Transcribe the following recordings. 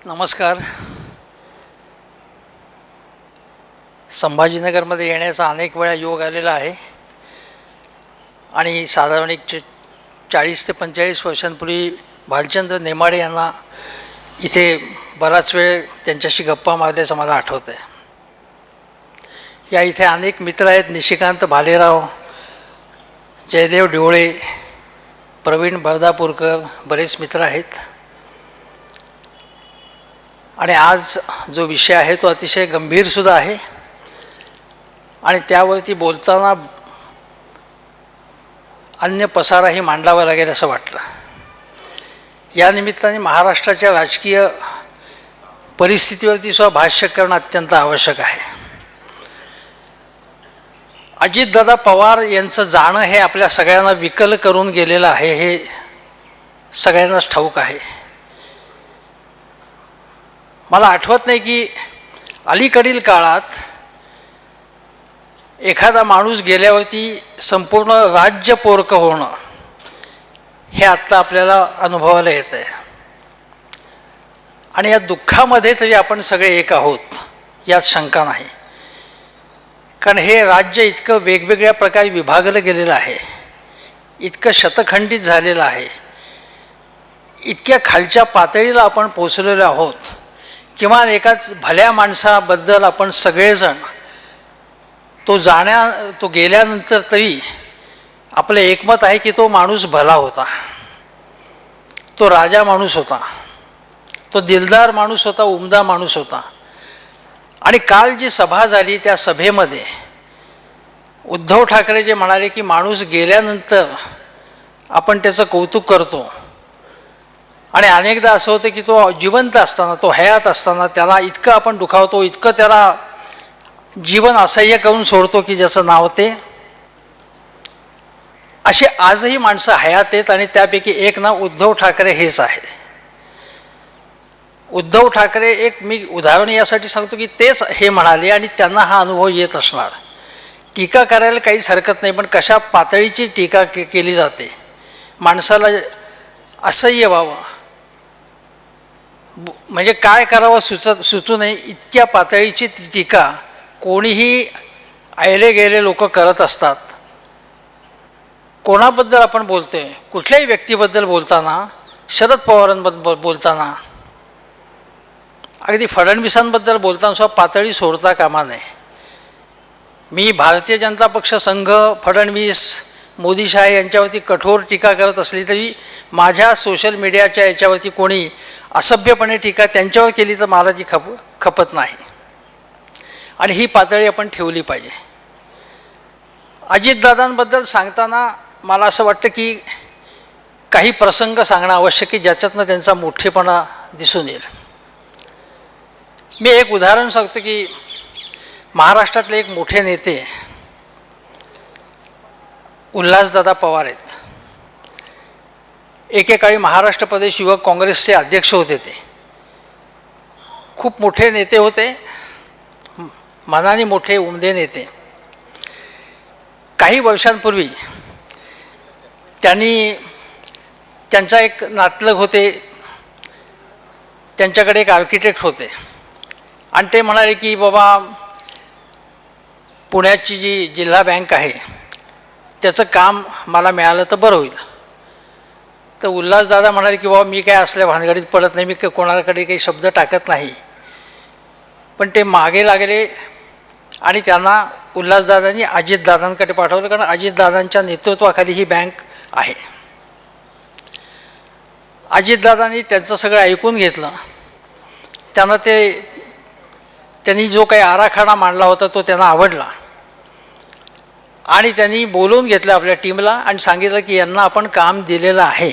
नमस्कार. संभाजीनगरमध्ये येण्याचा अनेक वेळा योग आलेला आहे आणि साधारण 40 ते 45 वर्षांपूर्वी भालचंद्र नेमाडे यांना इथे बराच वेळ त्यांच्याशी गप्पा मारल्याचं मला आठवतं आहे. या इथे अनेक मित्र आहेत. निशिकांत भालेराव, जयदेव ढिवळे, प्रवीण बर्दापूरकर, बरेच मित्र आहेत. आणि आज जो विषय आहे तो अतिशय गंभीरसुद्धा आहे आणि त्यावरती बोलताना अन्य पसाराही मांडावा लागेल असं वाटलं. या निमित्ताने महाराष्ट्राच्या राजकीय परिस्थितीवरती सुद्धा भाष्य करणं अत्यंत आवश्यक आहे. अजितदादा पवार यांचं जाणं हे आपल्या सगळ्यांना विकल करून गेलेलं आहे, हे सगळ्यांनाच ठाऊक आहे. मला आठवत नाही की अलीकडील काळात एखादा माणूस गेल्यावरती संपूर्ण राज्य पोरकं होणं हे आत्ता आपल्याला अनुभवायला येतं आहे. आणि या दुःखामध्ये तरी आपण सगळे एक आहोत यात शंका नाही. कारण हे राज्य इतकं वेगवेगळ्या प्रकारे विभागलं गेलेलं आहे, इतकं शतखंडित झालेलं आहे, इतक्या खालच्या पातळीला आपण पोचलेलो आहोत. किमान एकाच भल्या माणसाबद्दल आपण सगळेजण तो गेल्यानंतर तरी आपलं एकमत आहे की तो माणूस भला होता, तो राजा माणूस होता, तो दिलदार माणूस होता, उमदा माणूस होता. आणि काल जी सभा झाली त्या सभेमध्ये उद्धव ठाकरे जे म्हणाले की माणूस गेल्यानंतर आपण त्याचं कौतुक करतो आणि अनेकदा असं होतं की तो जिवंत असताना, तो हयात असताना त्याला इतकं आपण दुखावतो, इतकं त्याला जीवन असह्य करून सोडतो की ज्याचं नाव ते. असे आजही माणसं हयात आहेत आणि त्यापैकी एक नाव उद्धव ठाकरे हेच आहे. उद्धव ठाकरे एक मी उदाहरण यासाठी सांगतो की तेच हे म्हणाले आणि त्यांना हा अनुभव येत असणार. टीका करायला काहीच हरकत नाही, पण कशा पातळीची टीका केली जाते, माणसाला असह्य व्हावं, म्हणजे काय करावं सुचू नये इतक्या पातळीची टीका कोणीही आयले गेले लोक करत असतात. कोणाबद्दल आपण बोलतोय, कुठल्याही व्यक्तीबद्दल बोलताना, शरद पवारांबद्दल बोलताना, अगदी फडणवीसांबद्दल बोलताना सुद्धा पातळी सोडता कामा नये. मी भारतीय जनता पक्ष, संघ, फडणवीस, मोदीशाह यांच्यावरती कठोर टीका करत असली तरी माझ्या सोशल मीडियाच्या याच्यावरती कोणी असभ्यपणे टीका त्यांच्यावर केली तर मला ती खपत नाही आणि ही पातळी आपण ठेवली पाहिजे. अजितदादांबद्दल सांगताना मला असं वाटतं की काही प्रसंग सांगणं आवश्यक आहे ज्याच्यातनं त्यांचा मोठेपणा दिसून येईल. मी एक उदाहरण सांगतो की महाराष्ट्रातले एक मोठे नेते उल्हासदादा पवार आहेत. एकेकाळी महाराष्ट्र प्रदेश युवक काँग्रेसचे अध्यक्ष होते. ते खूप मोठे नेते होते, मनाने मोठे उमदे नेते. काही वर्षांपूर्वी त्यांचा एक नातलग होते, त्यांच्याकडे एक आर्किटेक्ट होते आणि ते म्हणाले की बाबा पुण्याची जी जिल्हा बँक आहे त्याचं काम मला मिळालं तर बरं होईल. तर उल्हासदादा म्हणाले की बाबा मी काय असल्या भानगडीत पडत नाही, मी कोणाकडे काही शब्द टाकत नाही. पण ते मागे लागले आणि त्यांना उल्हासदादांनी अजितदादांकडे पाठवलं, कारण अजितदादांच्या नेतृत्वाखाली ही बँक आहे. अजितदादांनी त्यांचं सगळं ऐकून घेतलं. त्यांनी जो काही आराखडा मांडला होता तो त्यांना आवडला आणि त्यांनी बोलवून घेतलं आपल्या टीमला आणि सांगितलं की यांना आपण काम दिलेलं आहे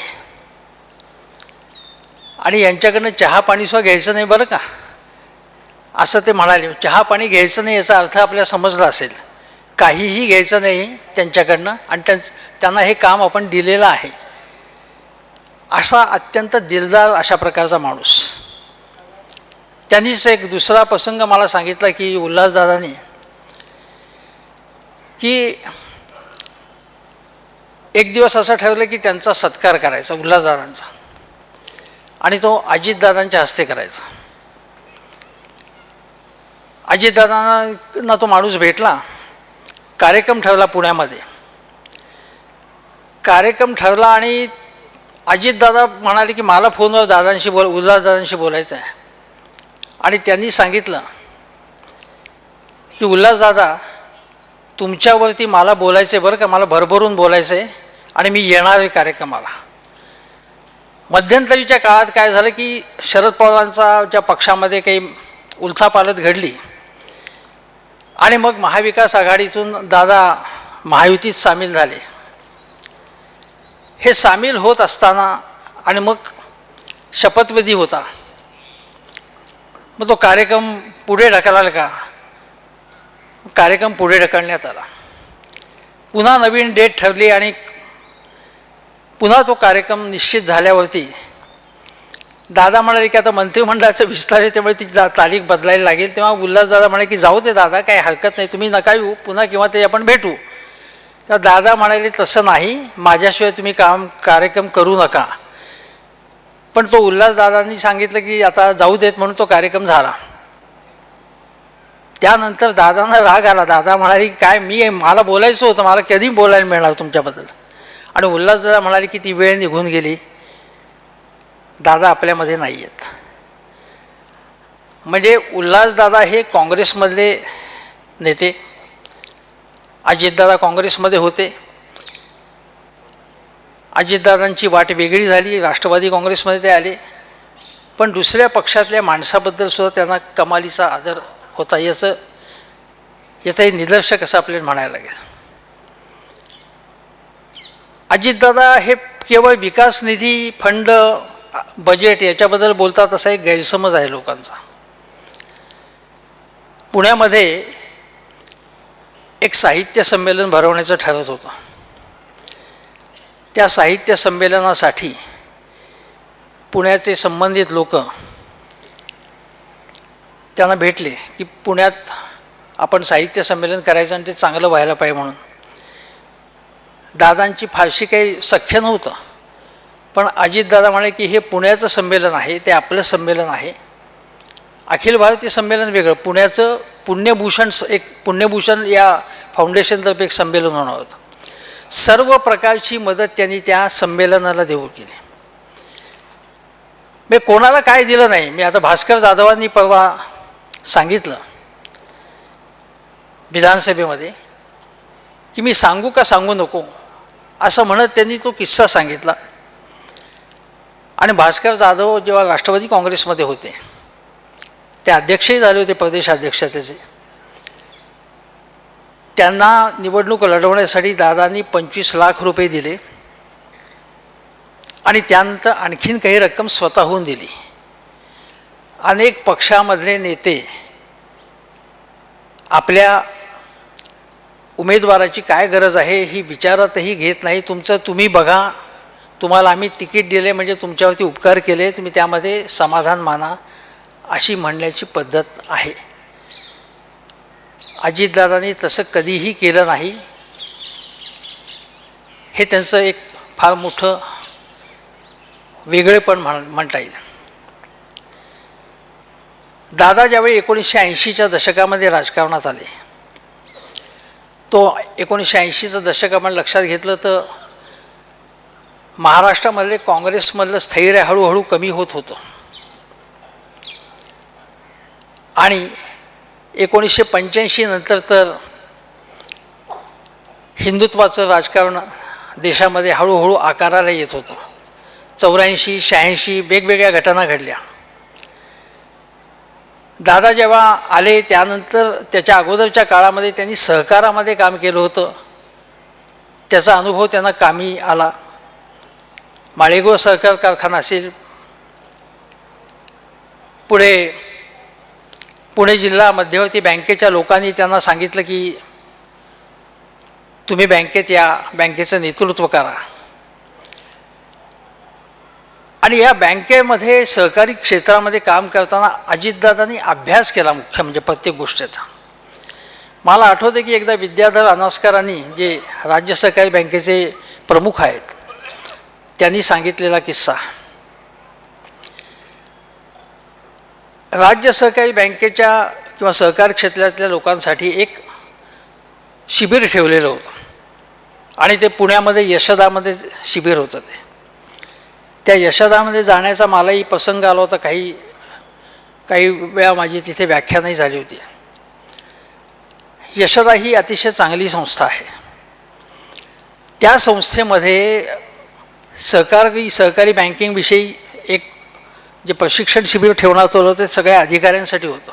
आणि यांच्याकडनं चहा पाणीसुद्धा घ्यायचं नाही बरं का, असं ते म्हणाले. चहा पाणी घ्यायचं नाही याचा अर्थ आपल्याला समजला असेल. काहीही घ्यायचं नाही त्यांच्याकडनं आणि त्यांना हे काम आपण दिलेलं आहे. असा अत्यंत दिलदार अशा प्रकारचा माणूस. त्यांनीच एक दुसरा प्रसंग मला सांगितला की उल्हासदादांनी की एक दिवस असं ठरवलं की त्यांचा सत्कार करायचा उल्हासदादांचा आणि तो अजितदादांच्या हस्ते करायचा. अजितदादांना तो माणूस भेटला, कार्यक्रम ठेवला पुण्यामध्ये. कार्यक्रम ठरला आणि अजितदादा म्हणाले की मला फोनवर दादांशी उल्हासदादांशी बोलायचं आहे. आणि त्यांनी सांगितलं की उल्हासदादा, तुमच्यावरती मला बोलायचं आहे बरं का, मला भरभरून बोलायचं आहे आणि मी येणार आहे कार्यक्रमाला. मध्यंतरीच्या काळात काय झालं की शरद पवारांचा ज्या पक्षामध्ये काही उलथापालथ घडली आणि मग महाविकास आघाडीतून दादा महायुतीत सामील झाले. हे सामील होत असताना आणि मग शपथविधी होता. मग तो कार्यक्रम पुढे ढकलाल का? कार्यक्रम पुढे ढकलण्यात आला. पुन्हा नवीन डेट ठरली आणि पुन्हा तो कार्यक्रम निश्चित झाल्यावरती दादा म्हणाले की आता मंत्रिमंडळाचं विस्तार आहे, त्यामुळे ती तारीख बदलायला लागेल. तेव्हा उल्हासदादा म्हणाले की जाऊ दे दादा, काही हरकत नाही, तुम्ही नका येऊ, पुन्हा किंवा ते आपण भेटू. तर दादा म्हणाले तसं नाही, माझ्याशिवाय तुम्ही कार्यक्रम करू नका. पण तो उल्हासदादांनी सांगितलं की आता जाऊ देत, म्हणून तो कार्यक्रम झाला. त्यानंतर दादांना राग आला. दादा म्हणाले काय मला बोलायचं होतं, मला कधी बोलायला मिळणार तुमच्याबद्दल. आणि उल्हासदादा म्हणाले की ती वेळ निघून गेली, दादा आपल्यामध्ये नाही आहेत. म्हणजे उल्हासदादा हे काँग्रेसमधले नेते, अजितदादा काँग्रेसमध्ये होते. अजितदादांची वाट वेगळी झाली, राष्ट्रवादी काँग्रेसमध्ये ते आले. पण दुसऱ्या पक्षातल्या माणसाबद्दल सुद्धा त्यांना कमालीचा आदर होता, याचंही निदर्शक असं आपल्याला म्हणायला लागेल. अजितदादा हे केवळ विकास निधी, फंड, बजेट याच्याबद्दल बोलतात असा एक गैरसमज आहे लोकांचा. पुण्यामध्ये एक साहित्य संमेलन भरवण्याचं ठरत होतं. त्या साहित्य संमेलनासाठी पुण्याचे संबंधित लोक त्यांना भेटले की पुण्यात आपण साहित्य संमेलन करायचं आणि ते चांगलं व्हायला पाहिजे म्हणून. दादांची फारशी काही सख्य नव्हतं, पण अजितदादा म्हणाले की हे पुण्याचं संमेलन आहे, ते आपलं संमेलन आहे. अखिल भारतीय संमेलन वेगळं, पुण्याचं पुण्यभूषण या फाउंडेशनतर्फे एक संमेलन होणार होतं. सर्व प्रकारची मदत त्यांनी त्या संमेलनाला देऊ केली. मी कोणाला काय दिलं नाही. मी आता भास्कर जाधवांनी परवा सांगितलं विधानसभेमध्ये की मी सांगू का सांगू नको असं म्हणत त्यांनी तो किस्सा सांगितला. आणि भास्कर जाधव जेव्हा राष्ट्रवादी काँग्रेसमध्ये होते, ते अध्यक्षही झाले होते, प्रदेश अध्यक्ष त्याचे. त्यांना निवडणूक लढवण्यासाठी दादांनी 25 लाख रुपये दिले आणि त्यानंतर आणखीन काही रक्कम स्वतःहून दिली. अनेक पक्षामधले नेते आपल्या उमेदवाराची काय गरज आहे ही विचारातही घेत नाही. तुमचं तुम्ही बघा, तुम्हाला आम्ही तिकीट दिले म्हणजे तुमच्यावरती उपकार केले, तुम्ही त्यामध्ये समाधान माना, अशी म्हणण्याची पद्धत आहे. अजितदादांनी तसं कधीही केलं नाही. हे त्यांचं एक फार मोठं वेगळेपण म्हणता येईल. दादा ज्यावेळी 1980च्या दशकामध्ये राजकारणात आले, तो 1980चं दशक आपण लक्षात घेतलं तर महाराष्ट्रामधले काँग्रेसमधलं स्थैर्य हळूहळू कमी होत होतं. आणि 1985 नंतर तर हिंदुत्वाचं राजकारण देशामध्ये हळूहळू आकाराला येत होतं. 84, 86 वेगवेगळ्या घटना घडल्या. दादा जेव्हा आले त्यानंतर त्याच्या अगोदरच्या काळामध्ये त्यांनी सहकारामध्ये काम केलं होतं, त्याचा अनुभव त्यांना कामी आला. माळेगाव सहकार कारखाना असेल, पुणे जिल्हा मध्यवर्ती बँकेच्या लोकांनी त्यांना सांगितलं की तुम्ही बँकेत या, बँकेचं नेतृत्व करा. आणि या बँकेमध्ये सहकारी क्षेत्रामध्ये काम करताना अजितदादांनी अभ्यास केला मुख्य म्हणजे प्रत्येक गोष्टीचा. मला आठवतं की एकदा विद्याधर अनास्करांनी, जे राज्य सहकारी बँकेचे प्रमुख आहेत, त्यांनी सांगितलेला किस्सा. राज्य सहकारी बँकेच्या किंवा सहकार क्षेत्रातल्या लोकांसाठी एक शिबिर ठेवलेलं होतं आणि ते पुण्यामध्ये यशदामध्ये शिबिर होतं. त्या यशदामध्ये जाण्याचा मलाही प्रसंग आला होता. काही वेळा माझी तिथे व्याख्यानही झाली होती. यशदा ही अतिशय चांगली संस्था आहे. त्या संस्थेमध्ये सहकारी बँकिंगविषयी एक जे प्रशिक्षण शिबिर ठेवण्यात आलं ते सगळ्या अधिकाऱ्यांसाठी होतं.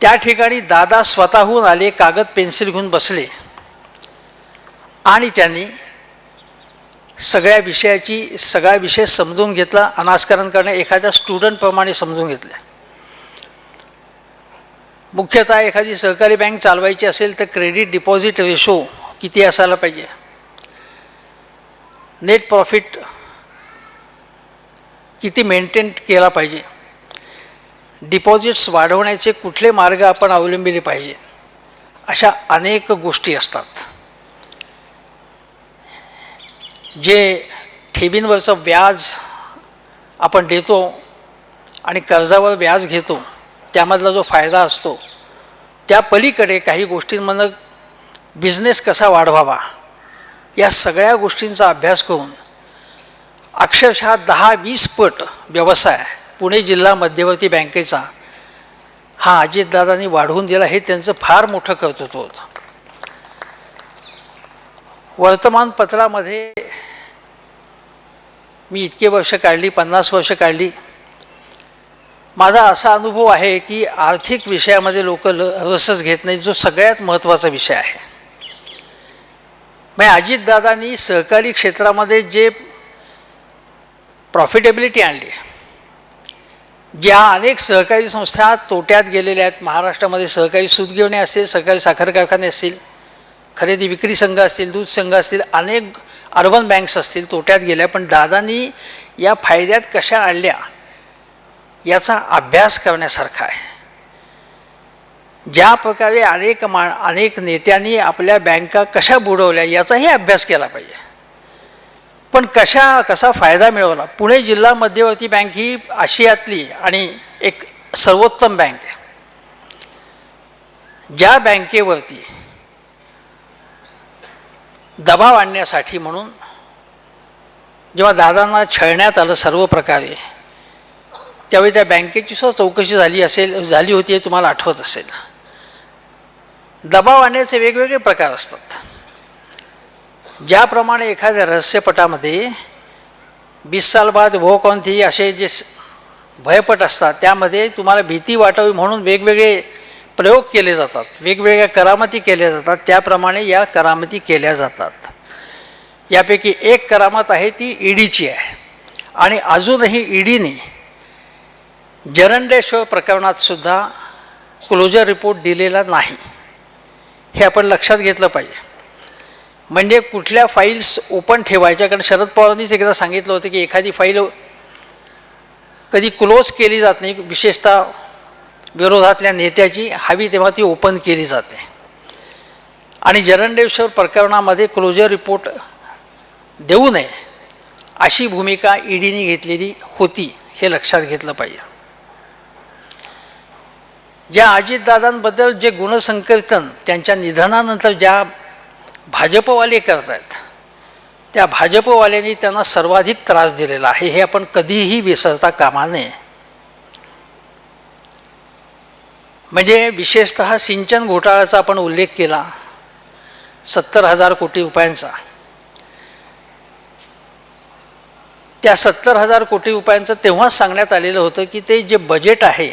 त्या ठिकाणी दादा स्वतःहून आले, कागद पेन्सिल घेऊन बसले आणि त्यांनी सगळा विषय समजून घेतला. अनास्करण करणे एखाद्या स्टुडंटप्रमाणे समजून घेतले. मुख्यतः एखादी सहकारी बँक चालवायची असेल तर क्रेडिट डिपॉझिट रेशो किती असायला पाहिजे, नेट प्रॉफिट किती मेंटेन केला पाहिजे, डिपॉझिट्स वाढवण्याचे कुठले मार्ग आपण अवलंबिले पाहिजे, अशा अनेक गोष्टी असतात. जे ठेवींवरचं व्याज आपण देतो आणि कर्जावर व्याज घेतो त्यामधला जो फायदा असतो त्या पलीकडे काही गोष्टींमधून बिझनेस कसा वाढवावा या सगळ्या गोष्टींचा अभ्यास करून अक्षरशः 10-20 पट व्यवसाय पुणे जिल्हा मध्यवर्ती बँकेचा हा अजितदादांनी वाढवून दिला. हे त्यांचं फार मोठं कर्तृत्व होतं. वर्तमानपत्रामध्ये मी इतके वर्ष काढली, 50 वर्ष काढली. माझा असा अनुभव आहे की आर्थिक विषयामध्ये लोक रसच घेत नाहीत, जो सगळ्यात महत्त्वाचा विषय आहे. म्हणजे अजितदादांनी सहकारी क्षेत्रामध्ये जे प्रॉफिटेबिलिटी आणली, ज्या अनेक सहकारी संस्था तोट्यात गेलेल्या आहेत. महाराष्ट्रामध्ये सहकारी सूतगिरणी असतील, सहकारी साखर कारखाने असतील, खरेदी विक्री संघ असतील, दूध संघ असतील, अनेक अर्बन बँक्स असतील, तोट्यात गेल्या. पण दादांनी या फायद्यात कशा आणल्या याचा अभ्यास करण्यासारखा आहे. ज्या प्रकारे अनेक नेत्यांनी आपल्या बँका कशा बुडवल्या याचाही अभ्यास केला पाहिजे. पण कसा फायदा मिळवला. पुणे जिल्हा मध्यवर्ती बँक ही आशियातली आणि एक सर्वोत्तम बँक आहे. ज्या बँकेवरती दबाव आणण्यासाठी म्हणून जेव्हा दादांना छळण्यात आलं सर्व प्रकारे, त्यावेळी त्या बँकेची सुद्धा चौकशी झाली होती हे तुम्हाला आठवत असेल. दबाव आणण्याचे वेगवेगळे प्रकार असतात. ज्याप्रमाणे एखाद्या रहस्यपटामध्ये 20 साल बाद वो कौन थी असे जे भयपट असतात त्यामध्ये तुम्हाला भीती वाटावी म्हणून वेगवेगळे प्रयोग केले जातात, वेगवेगळ्या करामती केल्या जातात. त्याप्रमाणे या करामती केल्या जातात. यापैकी एक करामत आहे ती ईडीची आहे. आणि अजूनही ईडीने जरंडेश्वर प्रकरणात सुद्धा क्लोजर रिपोर्ट दिलेला नाही. हे आपण लक्षात घेतलं पाहिजे. म्हणजे कुठल्या फाईल्स ओपन ठेवायच्या, कारण शरद पवारांनीच एकदा सांगितलं होतं की एखादी फाईल कधी क्लोज केली जात नाही, विशेषतः विरोधातल्या नेत्याची हवी तेव्हा ती ओपन केली जाते. आणि जरंडेश्वर प्रकरणामध्ये क्लोजर रिपोर्ट देऊ नये अशी भूमिका ईडीने घेतलेली होती, हे लक्षात घेतलं पाहिजे. ज्या अजितदादांबद्दल जे गुणसंकीर्तन त्यांच्या निधनानंतर ज्या भाजपवाले करत आहेत, त्या भाजपवाल्यांनी त्यांना सर्वाधिक त्रास दिलेला आहे, हे आपण कधीही विसरता कामा नये. म्हणजे विशेषतः सिंचन घोटाळ्याचा आपण उल्लेख केला, 70,000 कोटी रुपयांचा. त्या 70,000 कोटी रुपयांचं तेव्हाच सांगण्यात आलेलं होतं की ते जे बजेट आहे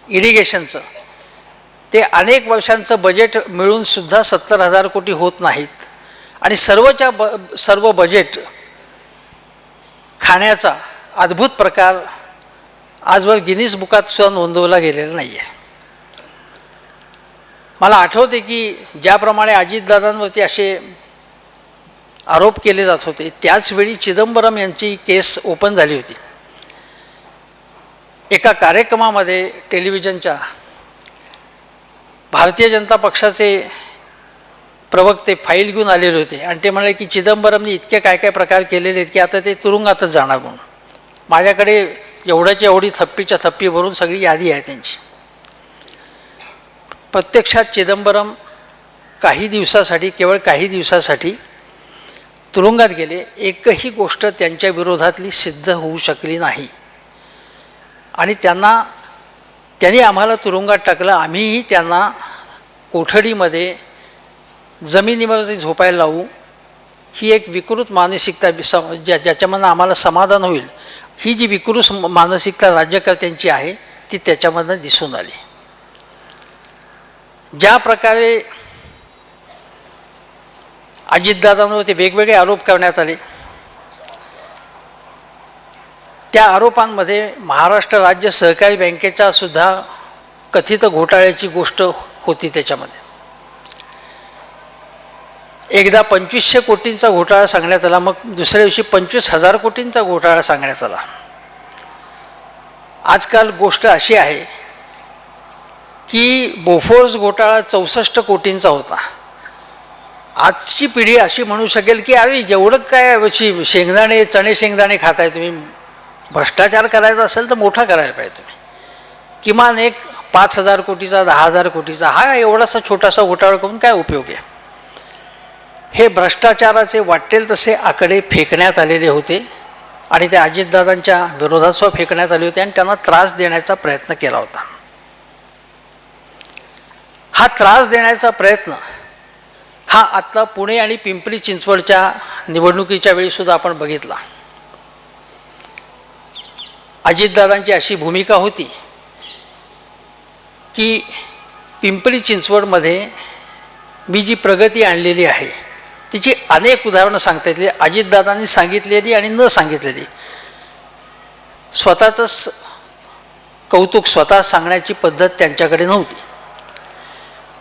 इरिगेशनचं, ते अनेक वर्षांचं बजेट मिळूनसुद्धा 70,000 कोटी होत नाहीत. आणि सर्व बजेट खाण्याचा अद्भुत प्रकार आजवर गिनीज बुकात सुद्धा नोंदवला गेलेला नाही आहे. मला आठवते की ज्याप्रमाणे अजितदादांवरती असे आरोप केले जात होते, त्याचवेळी चिदंबरम यांची केस ओपन झाली होती. एका कार्यक्रमामध्ये टेलिव्हिजनच्या भारतीय जनता पक्षाचे प्रवक्ते फाईल घेऊन आलेले होते आणि ते म्हणाले की चिदंबरमने इतके काय काय प्रकार केलेले आहेत की आता ते तुरुंगातच जाणार म्हणून. माझ्याकडे एवढ्याच्या एवढी थप्पीच्या थप्पी भरून सगळी यादी आहे त्यांची. प्रत्यक्षात चिदंबरम काही दिवसासाठी, केवळ काही दिवसासाठी तुरुंगात गेले. एकही गोष्ट त्यांच्या विरोधातली सिद्ध होऊ शकली नाही आणि त्यांनी आम्हाला तुरुंगात टाकलं. आम्हीही त्यांना कोठडीमध्ये जमिनीमध्ये झोपायला लावू, ही एक विकृत मानसिकता ज्याच्यामधनं आम्हाला समाधान होईल, ही जी विकृत मानसिकता राज्यकर्त्यांची आहे ती त्याच्यामधनं दिसून आली. ज्या प्रकारे अजितदादांवरती वेगवेगळे आरोप करण्यात आले, त्या आरोपांमध्ये महाराष्ट्र राज्य सहकारी बँकेचा सुद्धा कथित घोटाळ्याची गोष्ट होती. त्याच्यामध्ये एकदा 2500 कोटींचा घोटाळा सांगण्यात आला, मग दुसऱ्या दिवशी 25,000 कोटींचा घोटाळा सांगण्यात आला. आजकाल गोष्ट अशी आहे की बोफोर्स घोटाळा 64 कोटींचा होता. आजची पिढी अशी म्हणू शकेल की अरे एवढं काय शेंगदाणे चणे शेंगदाणे खाताय तुम्ही, भ्रष्टाचार करायचा असेल तर मोठा करायला पाहिजे तुम्ही. किमान एक 5,000 कोटीचा 10,000 कोटीचा हा एवढासा छोटासा घोटाळा करून काय उपयोग आहे. हे भ्रष्टाचाराचे वाटेल तसे आकडे फेकण्यात आलेले होते आणि ते अजितदादांच्या विरोधात सुद्धा फेकण्यात आले होते आणि त्यांना त्रास देण्याचा प्रयत्न केला होता. हा त्रास देण्याचा प्रयत्न हा आत्ता पुणे आणि पिंपरी चिंचवडच्या निवडणुकीच्या वेळीसुद्धा आपण बघितला. अजितदादांची अशी भूमिका होती की पिंपरी चिंचवडमध्ये मी जी प्रगती आणलेली आहे तिची अनेक उदाहरणं सांगता येतली. अजितदादांनी सांगितलेली आणि न सांगितलेली. स्वतःचं कौतुक स्वतः सांगण्याची पद्धत त्यांच्याकडे नव्हती.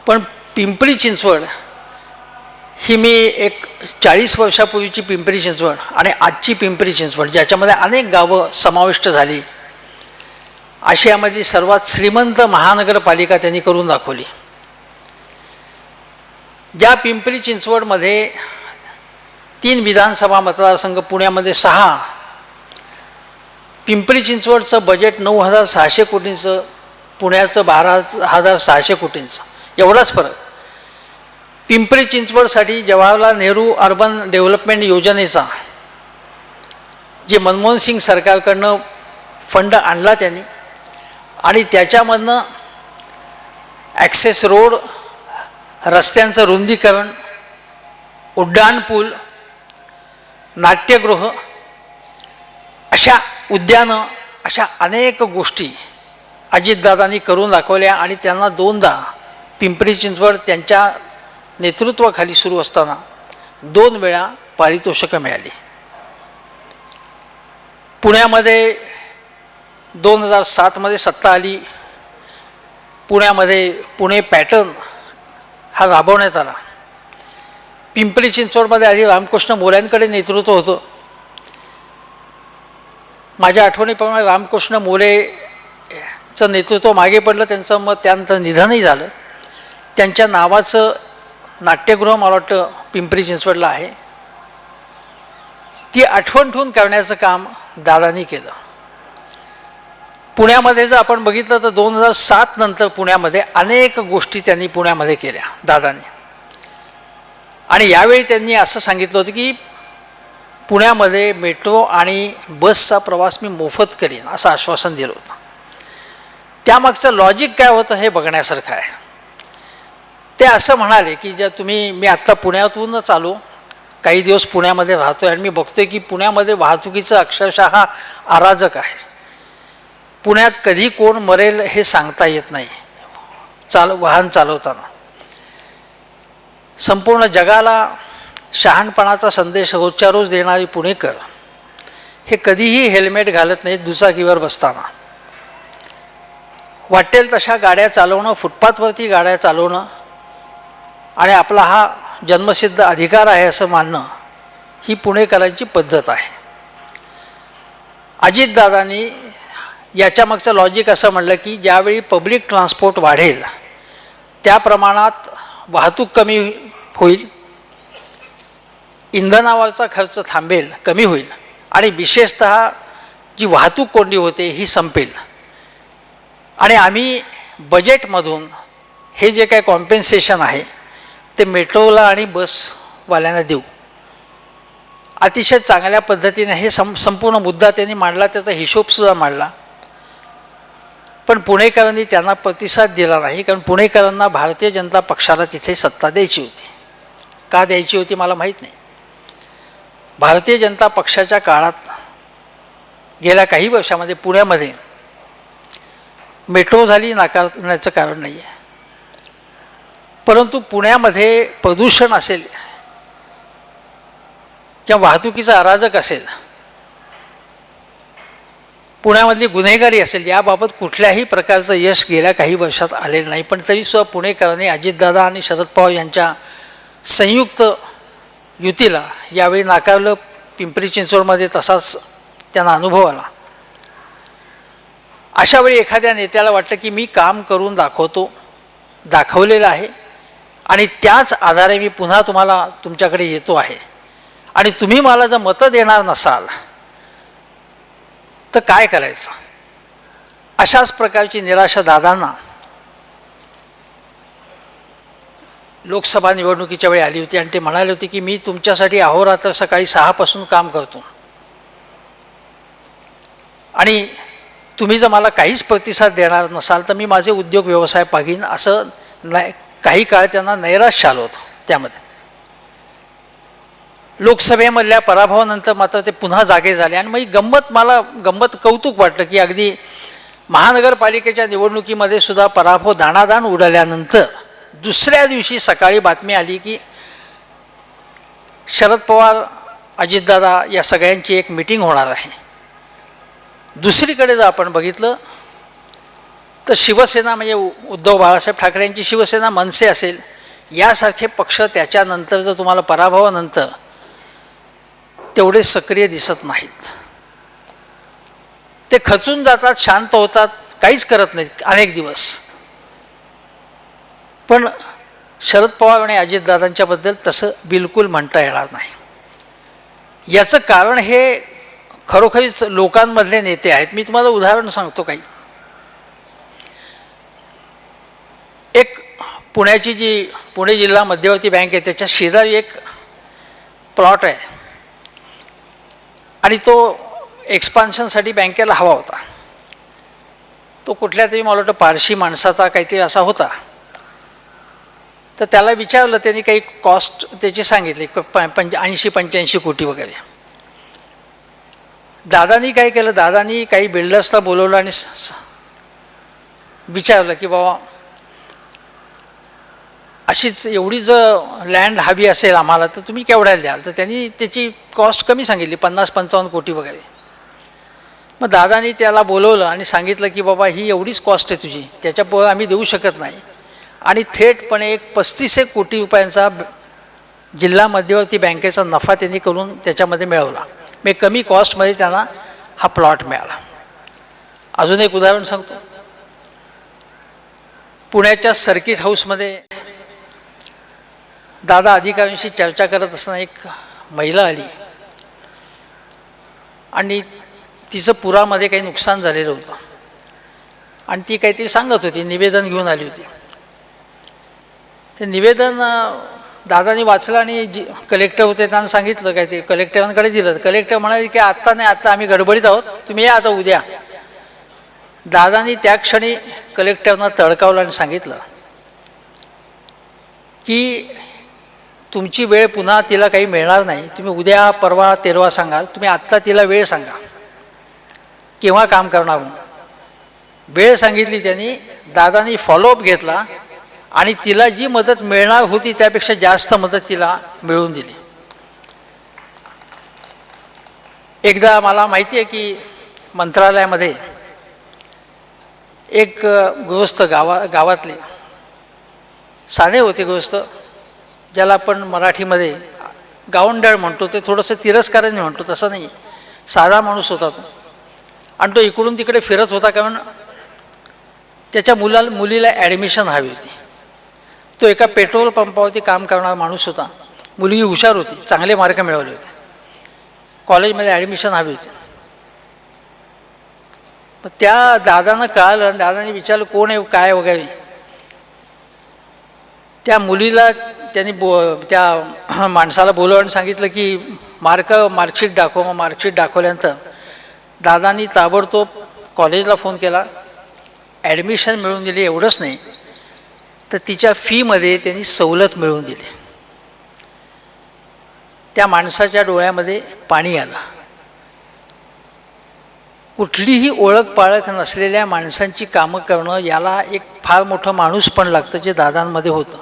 पण पिंपरी चिंचवड ही मी एक 40 वर्षापूर्वीची पिंपरी चिंचवड आणि आजची पिंपरी चिंचवड ज्याच्यामध्ये अनेक गावं समाविष्ट झाली, आशियामधली सर्वात श्रीमंत महानगरपालिका त्यांनी करून दाखवली. ज्या पिंपरी चिंचवडमध्ये 3 विधानसभा मतदारसंघ, पुण्यामध्ये 6, पिंपरी चिंचवडचं बजेट 9,600 कोटींचं, पुण्याचं 12,600 कोटींचं, एवढाच फरक. पिंपरी चिंचवडसाठी जवाहरलाल नेहरू अर्बन डेव्हलपमेंट योजनेचा जे मनमोहन सिंग सरकारकडनं फंड आणला त्यांनी आणि त्याच्यामधनं ॲक्सेस रोड, रस्त्यांचं रुंदीकरण, उड्डाणपूल, नाट्यगृह, अशा उद्यानं, अशा अनेक गोष्टी अजितदादांनी करून दाखवल्या आणि त्यांना 2दा पिंपरी चिंचवड त्यांच्या नेतृत्वाखाली सुरू असताना 2 वेळा पारितोषिकं मिळाली. पुण्यामध्ये 2007 सत्ता आली. पुण्यामध्ये पुणे पॅटर्न हा राबवण्यात आला. पिंपरी चिंचवडमध्ये आधी रामकृष्ण मोऱ्यांकडे नेतृत्व होतं. माझ्या आठवणीप्रमाणे रामकृष्ण मोरेचं नेतृत्व मागे पडलं, त्यांचं निधनही झालं. त्यांच्या नावाचं नाट्यगृह मला वाटतं पिंपरी चिंचवडला आहे. ती आठवण ठेवून करण्याचं काम दादांनी केलं. पुण्यामध्ये जर आपण बघितलं तर 2007 नंतर पुण्यामध्ये अनेक गोष्टी त्यांनी पुण्यामध्ये केल्या दादांनी. आणि यावेळी त्यांनी असं सांगितलं होतं की पुण्यामध्ये मेट्रो आणि बसचा प्रवास मी मोफत करीन असं आश्वासन दिलं होतं. त्यामागचं लॉजिक काय होतं हे बघण्यासारखं आहे. ते असं म्हणाले की मी आत्ता पुण्यातूनच आलो, काही दिवस पुण्यामध्ये राहतो आहे आणि मी बघतोय की पुण्यामध्ये वाहतुकीचं अक्षरशः अराजक आहे. पुण्यात कधी कोण मरेल हे सांगता येत नाही वाहन चालवताना. संपूर्ण जगाला शहाणपणाचा संदेश रोजच्या रोज देणारी पुणेकर हे कधीही हेल्मेट घालत नाहीत दुचाकीवर बसताना. वाटेल तशा गाड्या चालवणं, फुटपाथवरती गाड्या चालवणं आणि आपला हा जन्मसिद्ध अधिकार आहे असं मानणं ही पुणेकरांची पद्धत आहे. अजितदादांनी याच्यामागचं लॉजिक असं म्हणलं की ज्यावेळी पब्लिक ट्रान्सपोर्ट वाढेल त्या प्रमाणात वाहतूक कमी होईल, इंधनावरचा खर्च थांबेल, कमी होईल आणि विशेषतः जी वाहतूक कोंडी होते ही संपेल आणि आम्ही बजेटमधून हे जे काय कॉम्पेन्सेशन आहे ते मेट्रोला आणि बसवाल्यांना देऊ. अतिशय चांगल्या पद्धतीने हे संपूर्ण मुद्दा त्यांनी मांडला, त्याचा हिशोबसुद्धा मांडला. पण पुणेकरांनी त्यांना प्रतिसाद दिला नाही, कारण पुणेकरांना भारतीय जनता पक्षाला तिथे सत्ता द्यायची होती. का द्यायची होती मला माहीत नाही. भारतीय जनता पक्षाच्या काळात गेल्या काही वर्षामध्ये पुण्यामध्ये मेट्रो झाली नाकारण्याचं कारण नाही आहे, परंतु पुण्यामध्ये प्रदूषण असेल किंवा वाहतुकीचा अराजक असेल, पुण्यामधली गुन्हेगारी असेल, याबाबत कुठल्याही प्रकारचं यश गेल्या काही वर्षात आलेलं नाही. पण तरीसुद्धा पुणेकरांनी अजितदादा आणि शरद पवार यांच्या संयुक्त युतीला यावेळी नाकारलं. पिंपरी चिंचवडमध्ये तसाच त्यांना अनुभव आला. अशा वेळी एखाद्या नेत्याला वाटतं की मी काम करून दाखवलेलं आहे आणि त्याच आधारे मी पुन्हा तुमच्याकडे येतो आहे आणि तुम्ही मला जर मतं देणार नसाल तर काय करायचं. अशाच प्रकारची निराशा दादांना लोकसभा निवडणुकीच्या वेळी आली होती आणि ते म्हणाले होते की मी तुमच्यासाठी अहोरात्र सकाळी 6 पासून काम करतो आणि तुम्ही जर मला काहीच प्रतिसाद देणार नसाल तर मी माझे उद्योग व्यवसाय पागीन, असं काही काळ त्यांना नैराश्य आलं होतं. त्यामध्ये लोकसभेमधल्या पराभवानंतर मात्र ते पुन्हा जागे झाले आणि मग मला कौतुक वाटलं की अगदी महानगरपालिकेच्या निवडणुकीमध्ये सुद्धा पराभव दाणादाण उडाल्यानंतर दुसऱ्या दिवशी सकाळी बातमी आली की शरद पवार, अजितदादा या सगळ्यांची एक मीटिंग होणार आहे. दुसरीकडे जर आपण बघितलं तर शिवसेना म्हणजे उद्धव बाळासाहेब ठाकरे यांची शिवसेना, मनसे असेल, यासारखे पक्ष त्याच्यानंतर जर तुम्हाला पराभवानंतर तेवढे सक्रिय दिसत नाहीत. ते खचून जातात, शांत होतात, काहीच करत नाहीत अनेक दिवस. पण शरद पवार आणि अजितदादांच्याबद्दल तसं बिलकुल म्हणता येणार नाही. याचं कारण हे खरोखरीच लोकांमधले नेते आहेत. मी तुम्हाला उदाहरण सांगतो काही. एक पुण्याची जी पुणे जिल्हा मध्यवर्ती बँक आहे त्याच्या शेजारी एक प्लॉट आहे आणि तो एक्सपान्शनसाठी बँकेला हवा होता. तो कुठल्या तरी मला वाटतं पारशी माणसाचा काहीतरी असा होता. तर त्याला विचारलं, त्यांनी काही कॉस्ट त्याची सांगितली 80-85 कोटी वगैरे. दादानी काय केलं, दादानी काही बिल्डर्सला बोलवलं आणि विचारलं की बाबा अशीच एवढी जर लँड हवी असेल आम्हाला तर तुम्ही केवढ्याला द्याल. तर त्यांनी त्याची कॉस्ट कमी सांगितली, 50-55 कोटी वगैरे. मग दादानी त्याला बोलवलं आणि सांगितलं की बाबा ही एवढीच कॉस्ट आहे तुझी, त्याच्यापुढे आम्ही देऊ शकत नाही. आणि थेटपणे एक 35 कोटी रुपयांचा जिल्हा मध्यवर्ती बँकेचा नफा त्यांनी करून त्याच्यामध्ये मिळवला. मी कमी कॉस्टमध्ये त्यांना हा प्लॉट मिळाला. अजून एक उदाहरण सांगतो. पुण्याच्या सर्किट हाऊसमध्ये दादा अधिकाऱ्यांशी चर्चा करत असताना एक महिला आली आणि तिचं पुरामध्ये काही नुकसान झालेलं होतं आणि ती काहीतरी सांगत होती, निवेदन घेऊन आली होती. ते निवेदन दादानी वाचलं आणि कलेक्टर होते त्यांना सांगितलं, काय ते कलेक्टरांकडे दिलं. कलेक्टर म्हणाले की आत्ता नाही, आत्ता आम्ही गडबडीत आहोत, तुम्ही या आता उद्या. दादानी त्या क्षणी कलेक्टरना तडकावलं आणि सांगितलं की तुमची वेळ पुन्हा तिला काही मिळणार नाही, तुम्ही उद्या परवा तेरवा सांगाल, तुम्ही आत्ता तिला वेळ सांगा केव्हा काम करणार म्हणून. वेळ सांगितली त्यांनी. दादानी फॉलोअप घेतला आणि तिला जी मदत मिळणार होती त्यापेक्षा जास्त मदत तिला मिळवून दिली. एकदा मला माहिती आहे की मंत्रालयामध्ये एक गृहस्थ गावातले साधे होते गृहस्थ, ज्याला आपण मराठीमध्ये गावंढळ म्हणतो, ते थोडंसं तिरस्काराने म्हणतो, तसं नाही, साधा माणूस होता तो. आणि तो इकडून तिकडे फिरत होता कारण त्याच्या मुलीला ॲडमिशन हवी होती. तो एका पेट्रोल पंपावरती काम करणारा माणूस होता. मुलगी हुशार होती, चांगले मार्क मिळवले होते, कॉलेजमध्ये ॲडमिशन हवी होती. मग त्या दादानं कळालं, दादाने विचारलं कोण आहे काय वगैरे. त्या मुलीला त्यांनी त्या माणसाला बोलवून सांगितलं की मार्कशीट दाखव. मग मार्कशीट दाखवल्यानंतर दादानी ताबडतोब कॉलेजला फोन केला, ॲडमिशन मिळवून दिली. एवढंच नाही तर तिच्या फीमध्ये त्यांनी सवलत मिळवून दिली. त्या माणसाच्या डोळ्यामध्ये पाणी आलं. कुठलीही ओळख पाळख नसलेल्या माणसांची कामं करणं याला एक फार मोठं माणूस पण लागतं, जे दादांमध्ये होतं.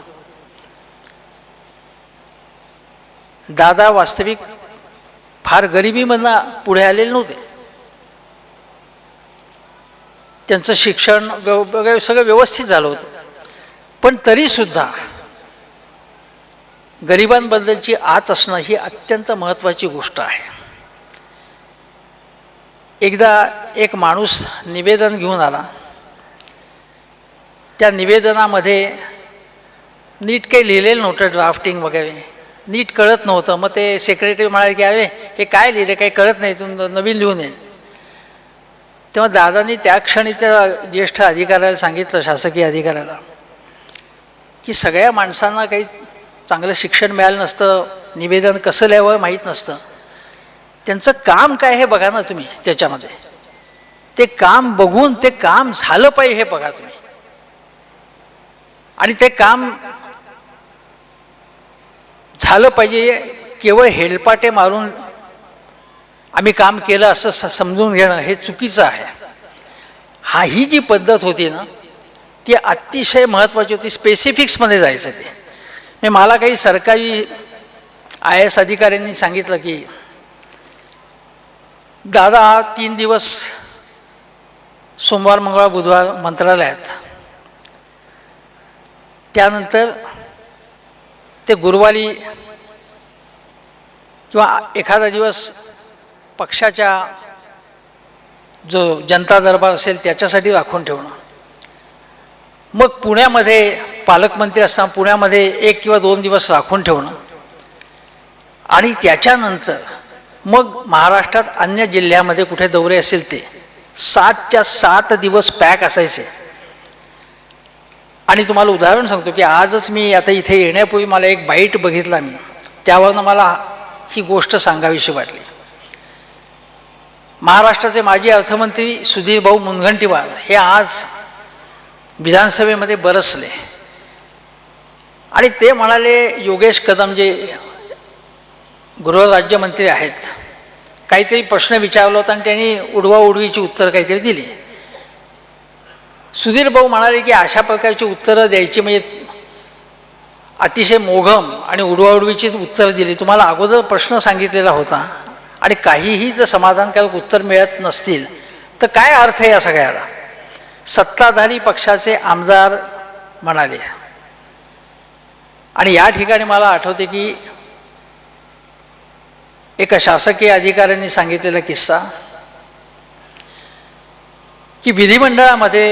दादा वास्तविक फार गरिबीमधनं पुढे आलेले नव्हते. त्यांचं शिक्षण वगैरे सगळं व्यवस्थित झालं होतं, पण तरीसुद्धा गरिबांबद्दलची आच असणं ही अत्यंत महत्त्वाची गोष्ट आहे. एकदा एक माणूस निवेदन घेऊन आला. त्या निवेदनामध्ये नीट काही लिहिलेलं नव्हतं, ड्राफ्टिंग वगैरे नीट कळत नव्हतं. मग ते सेक्रेटरी म्हणाले की अरे हे काय लिहिले, काही कळत नाही, तुम्ही नवीन लिहून ये. तेव्हा दादांनी त्या क्षणी त्या ज्येष्ठ अधिकाऱ्याला सांगितलं, शासकीय अधिकाऱ्याला, की सगळ्या माणसांना काही चांगलं शिक्षण मिळालं नसतं, निवेदन कसं लिहावं माहीत नसतं. त्यांचं काम काय हे बघा ना तुम्ही, त्याच्यामध्ये ते काम बघून ते काम झालं पाहिजे हे बघा तुम्ही. आणि ते काम झालं पाहिजे, केवळ हेलपाटे मारून आम्ही काम केलं असं समजून घेणं हे चुकीचं आहे. ही जी पद्धत होती ना ती अतिशय महत्त्वाची होती. स्पेसिफिक्समध्ये जायचं ते. मला काही सरकारी IAS अधिकाऱ्यांनी सांगितलं की दादा 3 दिवस सोमवार मंगळवार बुधवार मंत्रालयात, त्यानंतर ते गुरुवारी किंवा एखादा दिवस पक्षाच्या जो जनता दरबार असेल त्याच्यासाठी राखून ठेवणं. मग पुण्यामध्ये पालकमंत्री असताना पुण्यामध्ये 1 किंवा 2 दिवस राखून ठेवणं. आणि त्याच्यानंतर मग महाराष्ट्रात अन्य जिल्ह्यामध्ये कुठे दौरे असेल ते 7च्या 7 दिवस पॅक असायचे. आणि तुम्हाला उदाहरण सांगतो की आजच मी आता इथे येण्यापूर्वी मला एक बाईट बघितला मी, त्यावरनं मला ही गोष्ट सांगावीशी वाटली. महाराष्ट्राचे माजी अर्थमंत्री सुधीर भाऊ मुनगंटीवार हे आज विधानसभेमध्ये बरसले. आणि ते म्हणाले, योगेश कदम जे गृहराज्यमंत्री आहेत, काहीतरी प्रश्न विचारला होता आणि त्यांनी उडवाउडवीची उत्तरं काहीतरी दिली. सुधीर भाऊ म्हणाले की अशा प्रकारची उत्तरं द्यायची म्हणजे अतिशय मोघम आणि उडवाउडवीची उत्तरं दिली. तुम्हाला अगोदर प्रश्न सांगितलेला होता आणि काहीही जर समाधानकारक उत्तर मिळत नसतील तर काय अर्थ आहे या सगळ्याला. सत्ताधारी पक्षाचे आमदार म्हणाले. आणि या ठिकाणी मला आठवते की एका शासकीय अधिकाऱ्यांनी सांगितलेला किस्सा की विधिमंडळामध्ये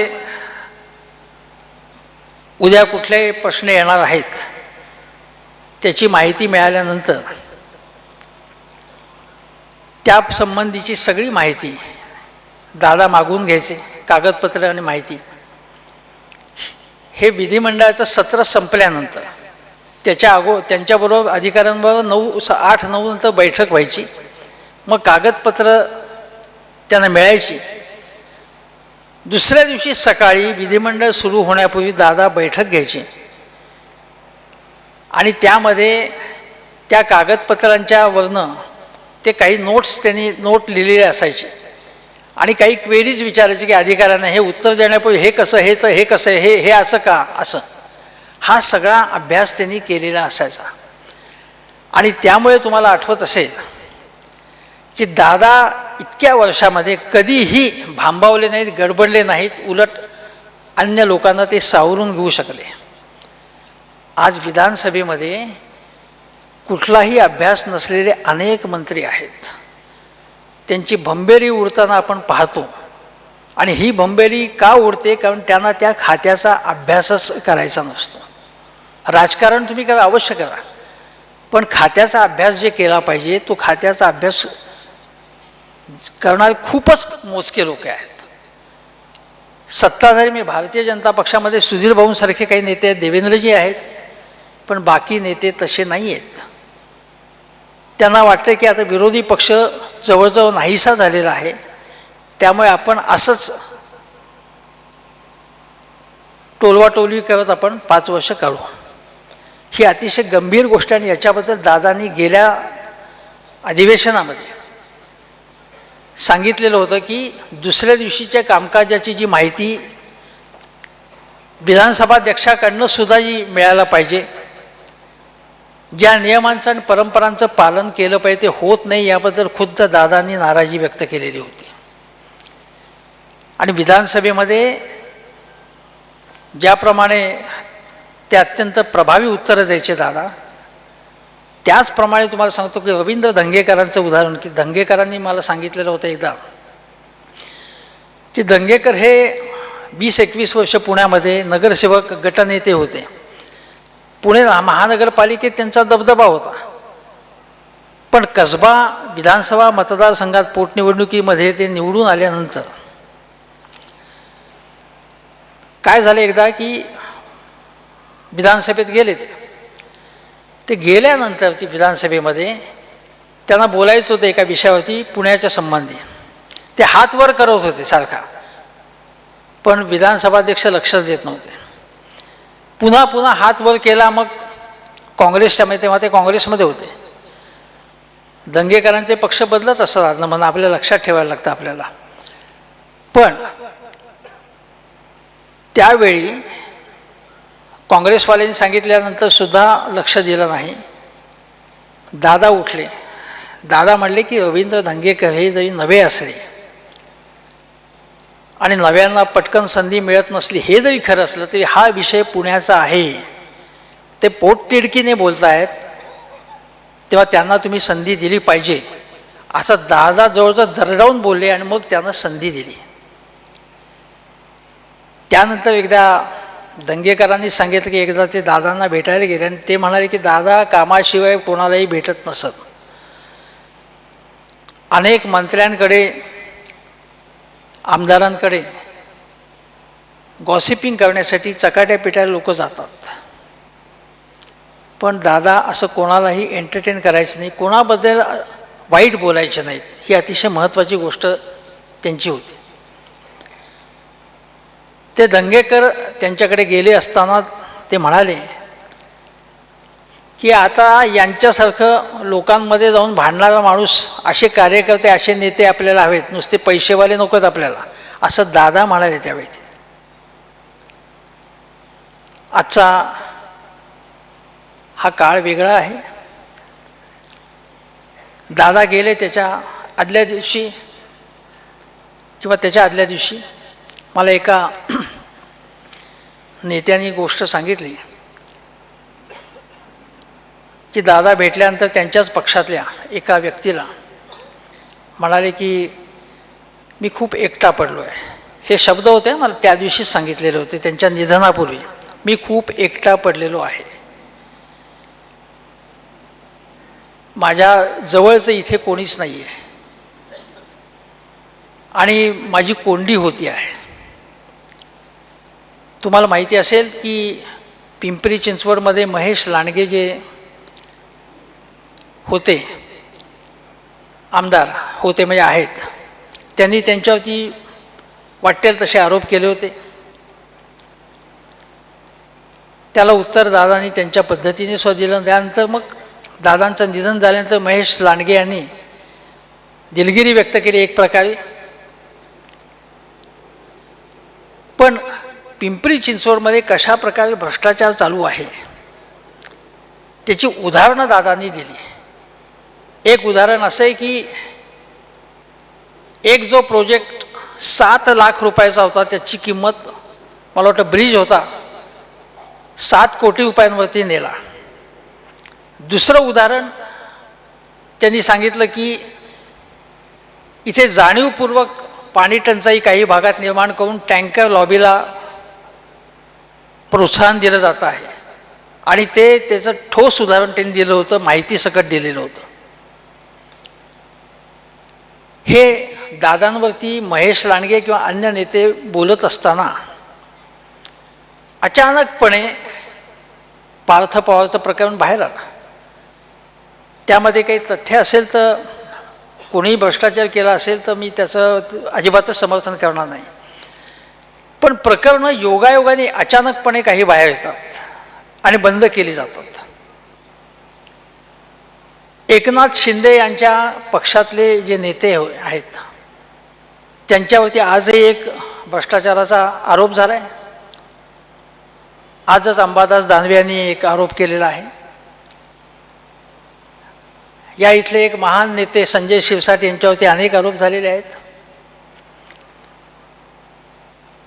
उद्या कुठले प्रश्न येणार आहेत त्याची माहिती मिळाल्यानंतर त्या संबंधीची सगळी माहिती दादा मागून घ्यायचे, कागदपत्र आणि माहिती. हे विधिमंडळाचं सत्र संपल्यानंतर त्यांच्याबरोबर अधिकाऱ्यांबरोबर 8-9 नंतर बैठक व्हायची. मग कागदपत्र त्यांना मिळायची. दुसऱ्या दिवशी सकाळी विधिमंडळ सुरू होण्यापूर्वी दादा बैठक घ्यायची आणि त्यामध्ये त्या कागदपत्रांच्या वरनं ते काही त्यांनी नोट लिहिलेले असायचे आणि काही क्वेरीज विचारायचे की अधिकाऱ्यांना हे उत्तर देण्यापूर्वी हे कसं, हे तर हे कसं, हे असं का, असं. हा सगळा अभ्यास त्यांनी केलेला असायचा. आणि त्यामुळे तुम्हाला आठवत असेल की दादा इतक्या वर्षामध्ये कधीही भांबावले नाहीत, गडबडले नाहीत, उलट अन्य लोकांना ते सावरून घेऊ शकले. आज विधानसभेमध्ये कुठलाही अभ्यास नसलेले अनेक मंत्री आहेत. त्यांची भंबेरी उडताना आपण पाहतो. आणि ही भंबेरी का उडते? कारण त्यांना त्या खात्याचा अभ्यासच करायचा नसतो. राजकारण तुम्ही करा, अवश्य करा, पण खात्याचा अभ्यास जे केला पाहिजे तो खात्याचा अभ्यास करणारे खूपच मोजके लोक आहेत. सत्ताधारी मी भारतीय जनता पक्षामध्ये सुधीर भाऊंसारखे काही नेते आहेत, देवेंद्रजी आहेत, पण बाकी नेते तसे नाही आहेत. त्यांना वाटतं की आता विरोधी पक्ष जवळजवळ नाहीसा झालेला आहे, त्यामुळे आपण असंच टोलवाटोलवी करत आपण 5 वर्ष काढू. ही अतिशय गंभीर गोष्ट आणि याच्याबद्दल दादांनी गेल्या अधिवेशनामध्ये सांगितलेलं होतं की दुसऱ्या दिवशीच्या कामकाजाची जी माहिती विधानसभाध्यक्षाकडनं सुद्धा जी मिळायला पाहिजे, ज्या नियमांचं आणि परंपरांचं पालन केलं पाहिजे ते होत नाही, याबद्दल खुद्द दादांनी नाराजी व्यक्त केलेली होती. आणि विधानसभेमध्ये ज्याप्रमाणे ते अत्यंत प्रभावी उत्तरं द्यायचे दादा, त्याचप्रमाणे तुम्हाला सांगतो की रवींद्र धंगेकरांचं उदाहरण, की धंगेकरांनी मला सांगितलेलं होतं एकदा की धंगेकर हे 20-21 वर्ष पुण्यामध्ये नगरसेवक गटनेते होते. पुणे महानगरपालिकेत त्यांचा दबदबा होता, पण कसबा विधानसभा मतदारसंघात पोटनिवडणुकीमध्ये ते निवडून आल्यानंतर काय झालं, एकदा की विधानसभेत गेले ते गेल्यानंतर ती विधानसभेमध्ये त्यांना बोलायचं होतं एका विषयावरती पुण्याच्या संबंधी. ते हात वर करत होते सारखा, पण विधानसभाध्यक्ष लक्षच देत नव्हते. पुन्हा पुन्हा हात वर केला. मग काँग्रेसच्या तेव्हा ते काँग्रेसमध्ये होते. दंगेकरांचे पक्ष बदलत असतात ना, म्हणून आपल्याला लक्षात ठेवायला लागतं आपल्याला. पण त्यावेळी काँग्रेसवाल्यांनी सांगितल्यानंतर सुद्धा लक्ष दिलं नाही. दादा उठले. दादा म्हणले की रवींद्र धंगेकर हे जरी नवे असले आणि नव्यांना पटकन संधी मिळत नसली, हे जरी खरं असलं तरी हा विषय पुण्याचा आहे, ते पोटतिडकीने बोलतायत, तेव्हा त्यांना तुम्ही संधी दिली पाहिजे, असं दादा जवळजवळ दरडावून बोलले आणि मग त्यांना संधी दिली. त्यानंतर एकदा दंगेकरांनी सांगितलं की एकदा ते दादांना भेटायला गेले आणि ते म्हणाले की दादा कामाशिवाय कोणालाही भेटत नसत. अनेक मंत्र्यांकडे, आमदारांकडे गॉसिपिंग करण्यासाठी चकाट्या पिटायला लोक जातात, पण दादा असं कोणालाही एंटरटेन करायचं नाही, कोणाबद्दल वाईट बोलायचे नाहीत. ही अतिशय महत्त्वाची गोष्ट त्यांची होती. ते दंगेकर त्यांच्याकडे गेले असताना ते म्हणाले की आता यांच्यासारखं लोकांमध्ये जाऊन भांडणारा माणूस, असे कार्यकर्ते, असे नेते आपल्याला हवेत, नुसते पैसेवाले नकोत आपल्याला, असं दादा म्हणाले त्यावेळी. आजचा हा काळ वेगळा आहे. दादा गेले त्याच्या आदल्या दिवशी किंवा त्याच्या आदल्या दिवशी मला एका नेत्यांनी गोष्ट सांगितली की दादा भेटल्यानंतर त्यांच्याच पक्षातल्या एका व्यक्तीला म्हणाले की मी खूप एकटा पडलो आहे. हे शब्द होते मला त्या दिवशीच सांगितलेले होते त्यांच्या निधनापूर्वी. मी खूप एकटा पडलेलो आहे, माझ्या जवळचं इथे कोणीच नाही आहे आणि माझी कोंडी होती आहे. तुम्हाला माहिती असेल की पिंपरी चिंचवडमध्ये महेश लांडगे जे होते, आमदार होते म्हणजे आहेत, त्यांनी त्यांच्यावरती वाटेल तसे आरोप केले होते. त्याला उत्तर दादांनी त्यांच्या पद्धतीने सुद्धा दिलं. त्यानंतर मग दादांचं निधन झाल्यानंतर महेश लांडगे यांनी दिलगिरी व्यक्त केली एक प्रकारे. पण पिंपरी चिंचवडमध्ये कशा प्रकारे भ्रष्टाचार चालू आहे त्याची उदाहरणं दादांनी दिली. एक उदाहरण असं आहे की एक जो प्रोजेक्ट 7 लाख रुपयाचा होता, त्याची किंमत, मला वाटतं ब्रिज होता, 7 कोटी रुपयांवरती नेला. दुसरं उदाहरण त्यांनी सांगितलं की इथे जाणीवपूर्वक पाणी टंचाई काही भागात निर्माण करून टँकर लॉबीला प्रोत्साहन दिलं जातं आहे आणि त्याचं ठोस उदाहरण त्यांनी दिलं होतं, माहिती सकट दिलेलं होतं. हे दादांवरती महेश लांडगे किंवा अन्य नेते बोलत असताना अचानकपणे पार्थ पवारचं प्रकरण बाहेर आलं. त्यामध्ये काही तथ्य असेल तर, कोणीही भ्रष्टाचार केला असेल तर मी त्याचं अजिबातच समर्थन करणार नाही. पण प्रकरणं योगायोगाने अचानकपणे काही बाहेर येतात आणि बंद केली जातात. एकनाथ शिंदे यांच्या पक्षातले जे नेते आहेत त्यांच्यावरती आजही एक भ्रष्टाचाराचा आरोप झाला आहे. आजच अंबादास दानवे यांनी एक आरोप केलेला आहे. या इथले एक महान नेते संजय शिरसाट यांच्यावरती अनेक आरोप झालेले आहेत.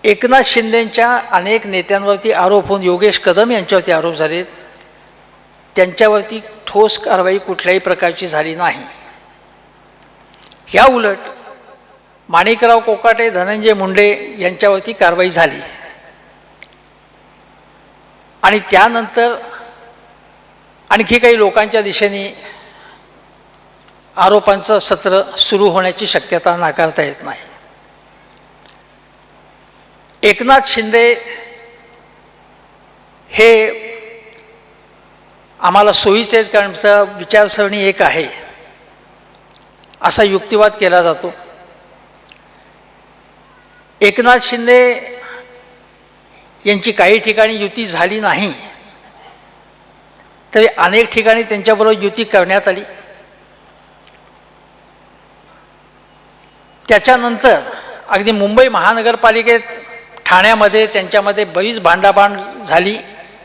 एकनाथ शिंदेंच्या अनेक नेत्यांवरती आरोप होऊन योगेश कदम यांच्यावरती आरोप झालेत. त्यांच्यावरती ठोस कारवाई कुठल्याही प्रकारची झाली नाही. या उलट माणिकराव कोकाटे, धनंजय मुंडे यांच्यावरती कारवाई झाली आणि त्यानंतर आणखी काही लोकांच्या दिशेने आरोपांचं सत्र सुरू होण्याची शक्यता नाकारता येत नाही. एकनाथ शिंदे हे आम्हाला सोयीचे आहेत कारण आमचं विचारसरणी एक आहे असा युक्तिवाद केला जातो. एकनाथ शिंदे यांची काही ठिकाणी युती झाली नाही तरी अनेक ठिकाणी त्यांच्याबरोबर युती करण्यात आली. त्याच्यानंतर अगदी मुंबई महानगरपालिकेत, ठाण्यामध्ये त्यांच्यामध्ये बरीच भांडाभांड झाली,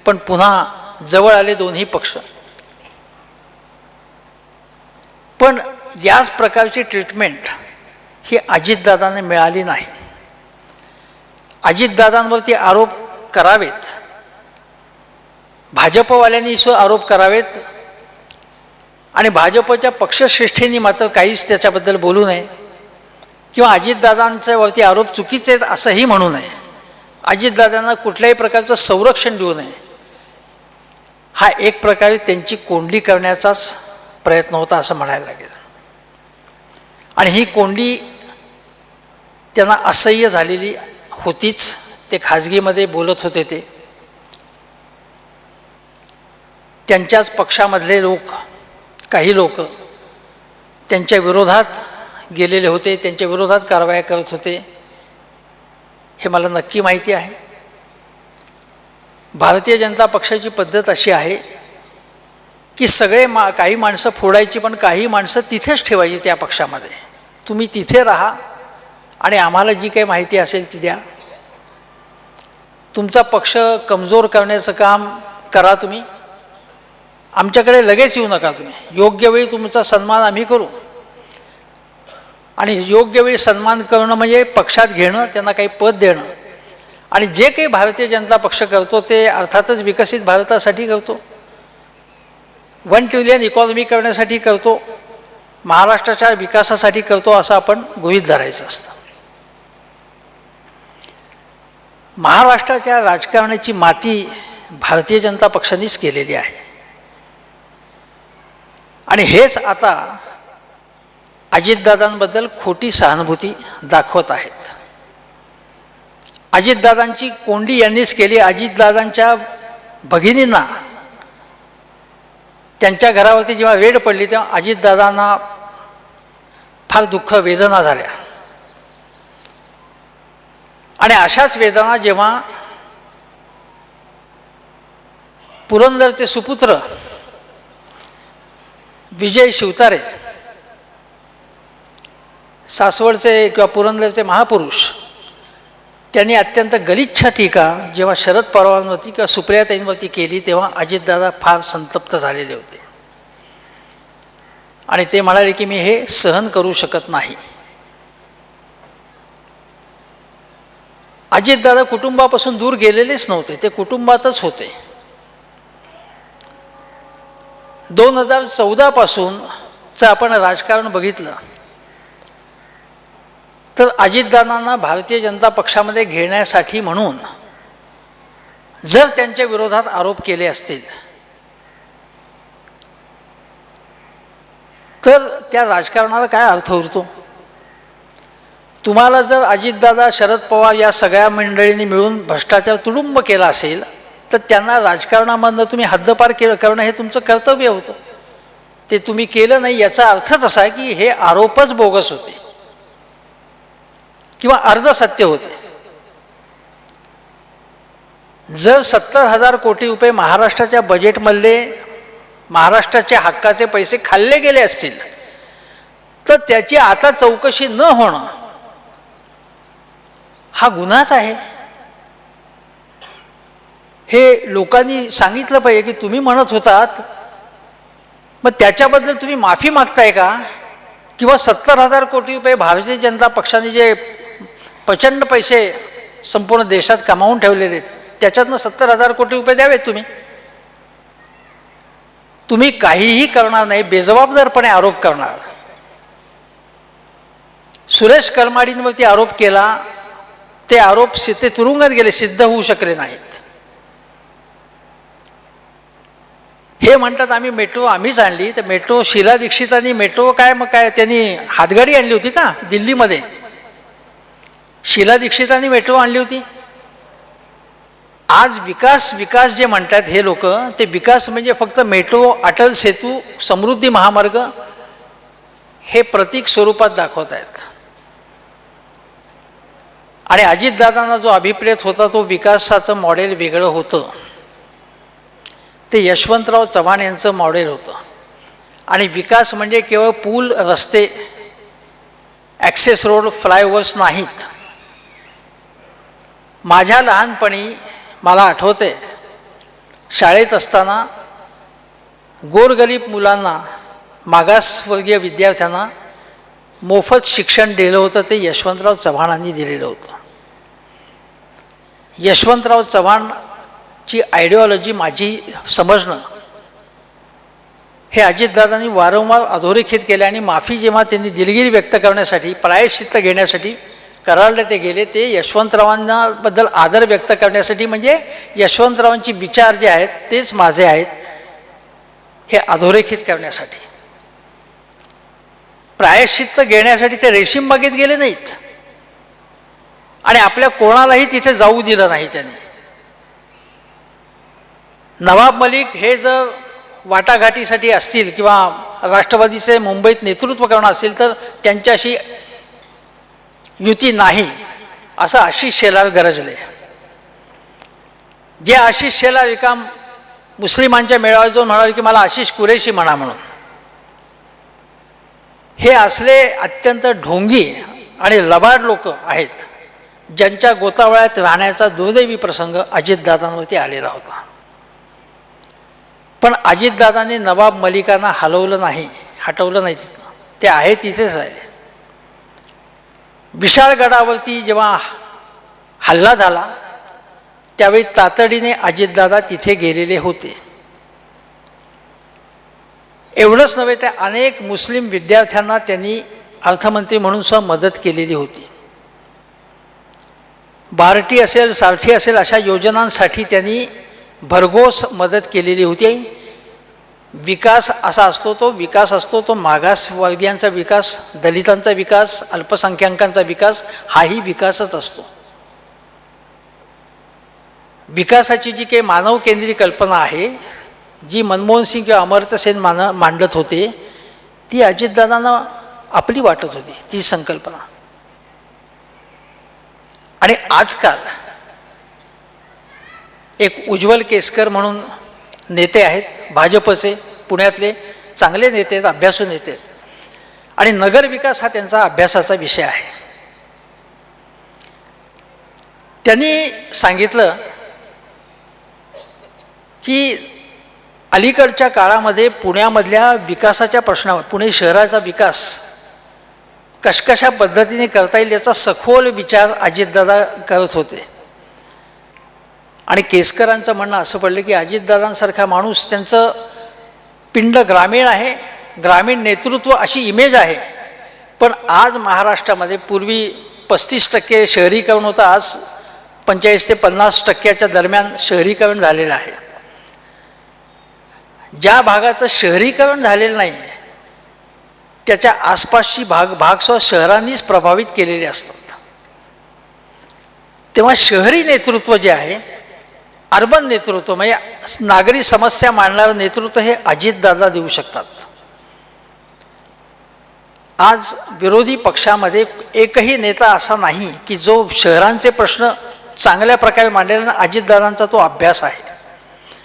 पण पुन्हा जवळ आले दोन्ही पक्ष. पण याच प्रकारची ट्रीटमेंट ही अजितदादांना मिळाली नाही. अजितदादांवरती आरोप करावेत, भाजपवाल्यांनी आरोप करावेत आणि भाजपच्या पक्षश्रेष्ठींनी मात्र काहीच त्याच्याबद्दल बोलू नये किंवा अजितदादांच्या वरती आरोप चुकीचे आहेत असंही म्हणू नये. अजितदादांना कुठल्याही प्रकारचं संरक्षण देऊ नये. हा एक प्रकारे त्यांची कोंडली करण्याचाच प्रयत्न होता असं म्हणायला लागेल. आणि ही कोंडी त्यांना असह्य झालेली होतीच. ते खाजगीमध्ये बोलत होते. ते त्यांच्याच पक्षामधले लोक, काही लोक त्यांच्या विरोधात गेलेले होते, त्यांच्या विरोधात कारवाया करत होते, हे मला नक्की माहिती आहे. भारतीय जनता पक्षाची पद्धत अशी आहे की सगळे काही माणसं फोडायची पण काही माणसं तिथेच ठेवायची त्या पक्षामध्ये. तुम्ही तिथे राहा आणि आम्हाला जी काही माहिती असेल ती द्या. तुमचा पक्ष कमजोर करण्याचं काम करा तुम्ही, आमच्याकडे लगेच येऊ नका. तुम्ही योग्य वेळी तुमचा सन्मान आम्ही करू. आणि योग्य वेळी सन्मान करणं म्हणजे पक्षात घेणं, त्यांना काही पद देणं. आणि जे काही भारतीय जनता पक्ष करतो ते अर्थातच विकसित भारतासाठी करतो, 1 ट्रिलियन इकॉनॉमी करण्यासाठी करतो, महाराष्ट्राच्या विकासासाठी करतो असं आपण गृहीत धरायचं असतं. महाराष्ट्राच्या राजकारणाची माती भारतीय जनता पक्षानेच केलेली आहे. आणि हेच आता अजितदादांबद्दल खोटी सहानुभूती दाखवत आहेत. अजितदादांची कोंडी यांनीच केली. अजितदादांच्या भगिनींना त्यांच्या घरावरती जेव्हा रेड पडली तेव्हा अजितदादांना फार दुःख, वेदना झाल्या. आणि अशाच वेदना जेव्हा पुरंदरचे सुपुत्र विजय शिवतारे, सासवडचे किंवा पुरंदरचे महापुरुष, त्यांनी अत्यंत गलिच्छ टीका जेव्हा शरद पवारांवरती किंवा सुप्रियाताईंवरती केली तेव्हा अजितदादा फार संतप्त झालेले होते. आणि ते म्हणाले की मी हे सहन करू शकत नाही. अजितदादा कुटुंबापासून दूर गेलेलेच नव्हते, ते कुटुंबातच होते. 2014 पासूनचं आपण राजकारण बघितलं तर अजितदादांना भारतीय जनता पक्षामध्ये घेण्यासाठी म्हणून जर त्यांच्या विरोधात आरोप केले असतील तर त्या राजकारणाला काय अर्थ उरतो. तुम्हाला जर अजितदादा, शरद पवार या सगळ्या मंडळींनी मिळून भ्रष्टाचार तुडुंब केला असेल तर त्यांना राजकारणामधनं तुम्ही हद्दपार करणं हे तुमचं कर्तव्य होतं. ते तुम्ही केलं नाही याचा अर्थच असा आहे की हे आरोपच बोगस होते किंवा अर्धसत्य होते. जर 70,000 कोटी रुपये महाराष्ट्राच्या बजेटमधले महाराष्ट्राच्या हक्काचे पैसे खाल्ले गेले असतील तर त्याची आता चौकशी न होणं हा गुन्हाच आहे. हे लोकांनी सांगितलं पाहिजे की तुम्ही म्हणत होतात मग त्याच्याबद्दल तुम्ही माफी मागताय का? किंवा 70,000 कोटी रुपये भारतीय जनता पक्षाने जे प्रचंड पैसे संपूर्ण देशात कमावून ठेवलेले आहेत त्याच्यातनं 70,000 कोटी रुपये द्यावेत तुम्ही. तुम्ही काहीही करणार नाही, बेजबाबदारपणे आरोप करणार. सुरेश करमाडींवरती आरोप केला, ते आरोप ते तुरुंगात गेले, सिद्ध होऊ शकले नाहीत. हे म्हणतात आम्ही मेट्रो आम्हीच आणली, तर मेट्रो शीला दीक्षितांनी मेट्रो काय मग काय त्यांनी हातगाडी आणली होती का दिल्लीमध्ये? शीला दीक्षितांनी मेट्रो आणली होती. आज विकास विकास जे म्हणतात हे लोक, ते विकास म्हणजे फक्त मेट्रो, अटल सेतू, समृद्धी महामार्ग हे प्रतीक स्वरूपात दाखवत आहेत. आणि अजितदादांना जो अभिप्रेत होता तो विकासाचं मॉडेल वेगळं होतं. ते यशवंतराव चव्हाण यांचं मॉडेल होतं. आणि विकास म्हणजे केवळ पूल, रस्ते, ॲक्सेस रोड, फ्लायओव्हर्स नाहीत. माझ्या लहानपणी मला आठवते शाळेत असताना गोरगरीब मुलांना, मागासवर्गीय विद्यार्थ्यांना मोफत शिक्षण दिलं होतं ते यशवंतराव चव्हाणांनी दिलेलं होतं. यशवंतराव चव्हाणची आयडिओलॉजी माझी समजणं हे अजितदादांनी वारंवार अधोरेखित केले. आणि माफी जेव्हा त्यांनी दिलगिरी व्यक्त करण्यासाठी, प्रायश्चित्त घेण्यासाठी कराडला ते गेले, ते यशवंतरावांना बद्दल आदर व्यक्त करण्यासाठी, म्हणजे यशवंतरावांचे विचार जे आहेत तेच माझे आहेत हे अधोरेखित करण्यासाठी. प्रायश्चित्त घेण्यासाठी ते रेशीमबागेत गेले नाहीत आणि आपल्या कोणालाही तिथे जाऊ दिलं नाही त्यांनी. नवाब मलिक हे जर वाटाघाटीसाठी असतील किंवा राष्ट्रवादीचे मुंबईत नेतृत्व करणं असेल तर त्यांच्याशी युती नाही असं आशिष शेलार गरजले. जे आशिष शेलार एका मुस्लिमांच्या मेळाव्यात जाऊन म्हणाले की मला आशिष कुरेशी म्हणा म्हणून, हे असले अत्यंत ढोंगी आणि लबाड लोक आहेत ज्यांच्या गोतावळ्यात राहण्याचा दुर्दैवी प्रसंग अजितदादांवरती आलेला होता. पण अजितदादांनी नवाब मलिकांना हलवलं नाही, हटवलं नाही, ते आहे तिथेच आहे. विशाळगडावरती जेव्हा हल्ला झाला त्यावेळी तातडीने अजितदादा तिथे गेलेले होते. एवढंच नव्हे तर अनेक मुस्लिम विद्यार्थ्यांना त्यांनी अर्थमंत्री म्हणून सुद्धा मदत केलेली होती. बार्टी असेल, सारथी असेल अशा योजनांसाठी त्यांनी भरघोस मदत केलेली होती. विकास असा असतो, तो विकास असतो तो मागासवर्गीयांचा विकास, दलितांचा विकास, अल्पसंख्याकांचा विकास, हाही विकासच असतो. विकासाची जी काही मानव केंद्री कल्पना आहे, जी मनमोहन सिंग किंवा अमर्त्य सेन मांडत होते, ती अजितदादांना आपली वाटत होती ती संकल्पना. आणि आजकाल एक उज्ज्वल केसकर म्हणून नेते आहेत भाजपचे, पुण्यातले चांगले नेते आहेत, अभ्यासू नेते आहेत. आणि नगरविकास हा त्यांचा अभ्यासाचा विषय आहे. त्यांनी सांगितलं की अलीकडच्या काळामध्ये पुण्यामधल्या विकासाच्या प्रश्नावर, पुणे शहराचा विकास कशा पद्धतीने करता येईल याचा सखोल विचार अजितदादा करत होते. आणि केसकरांचं म्हणणं असं पडलं की अजितदादांसारखा माणूस, त्यांचं पिंड ग्रामीण आहे, ग्रामीण नेतृत्व अशी इमेज आहे. पण आज महाराष्ट्रामध्ये पूर्वी 35% शहरीकरण होतं, आज 45 ते 50% दरम्यान शहरीकरण झालेलं आहे. ज्या भागाचं शहरीकरण झालेलं नाही त्याच्या आसपासची भागसुद्धा शहरांनीच प्रभावित केलेले असतात. तेव्हा शहरी नेतृत्व जे आहे, अर्बन नेतृत्व म्हणजे नागरी समस्या मांडणारं नेतृत्व हे अजितदादा देऊ शकतात. आज विरोधी पक्षामध्ये एकही नेता असा नाही की जो शहरांचे प्रश्न चांगल्या प्रकारे मांडलेला. अजितदादांचा तो अभ्यास आहे.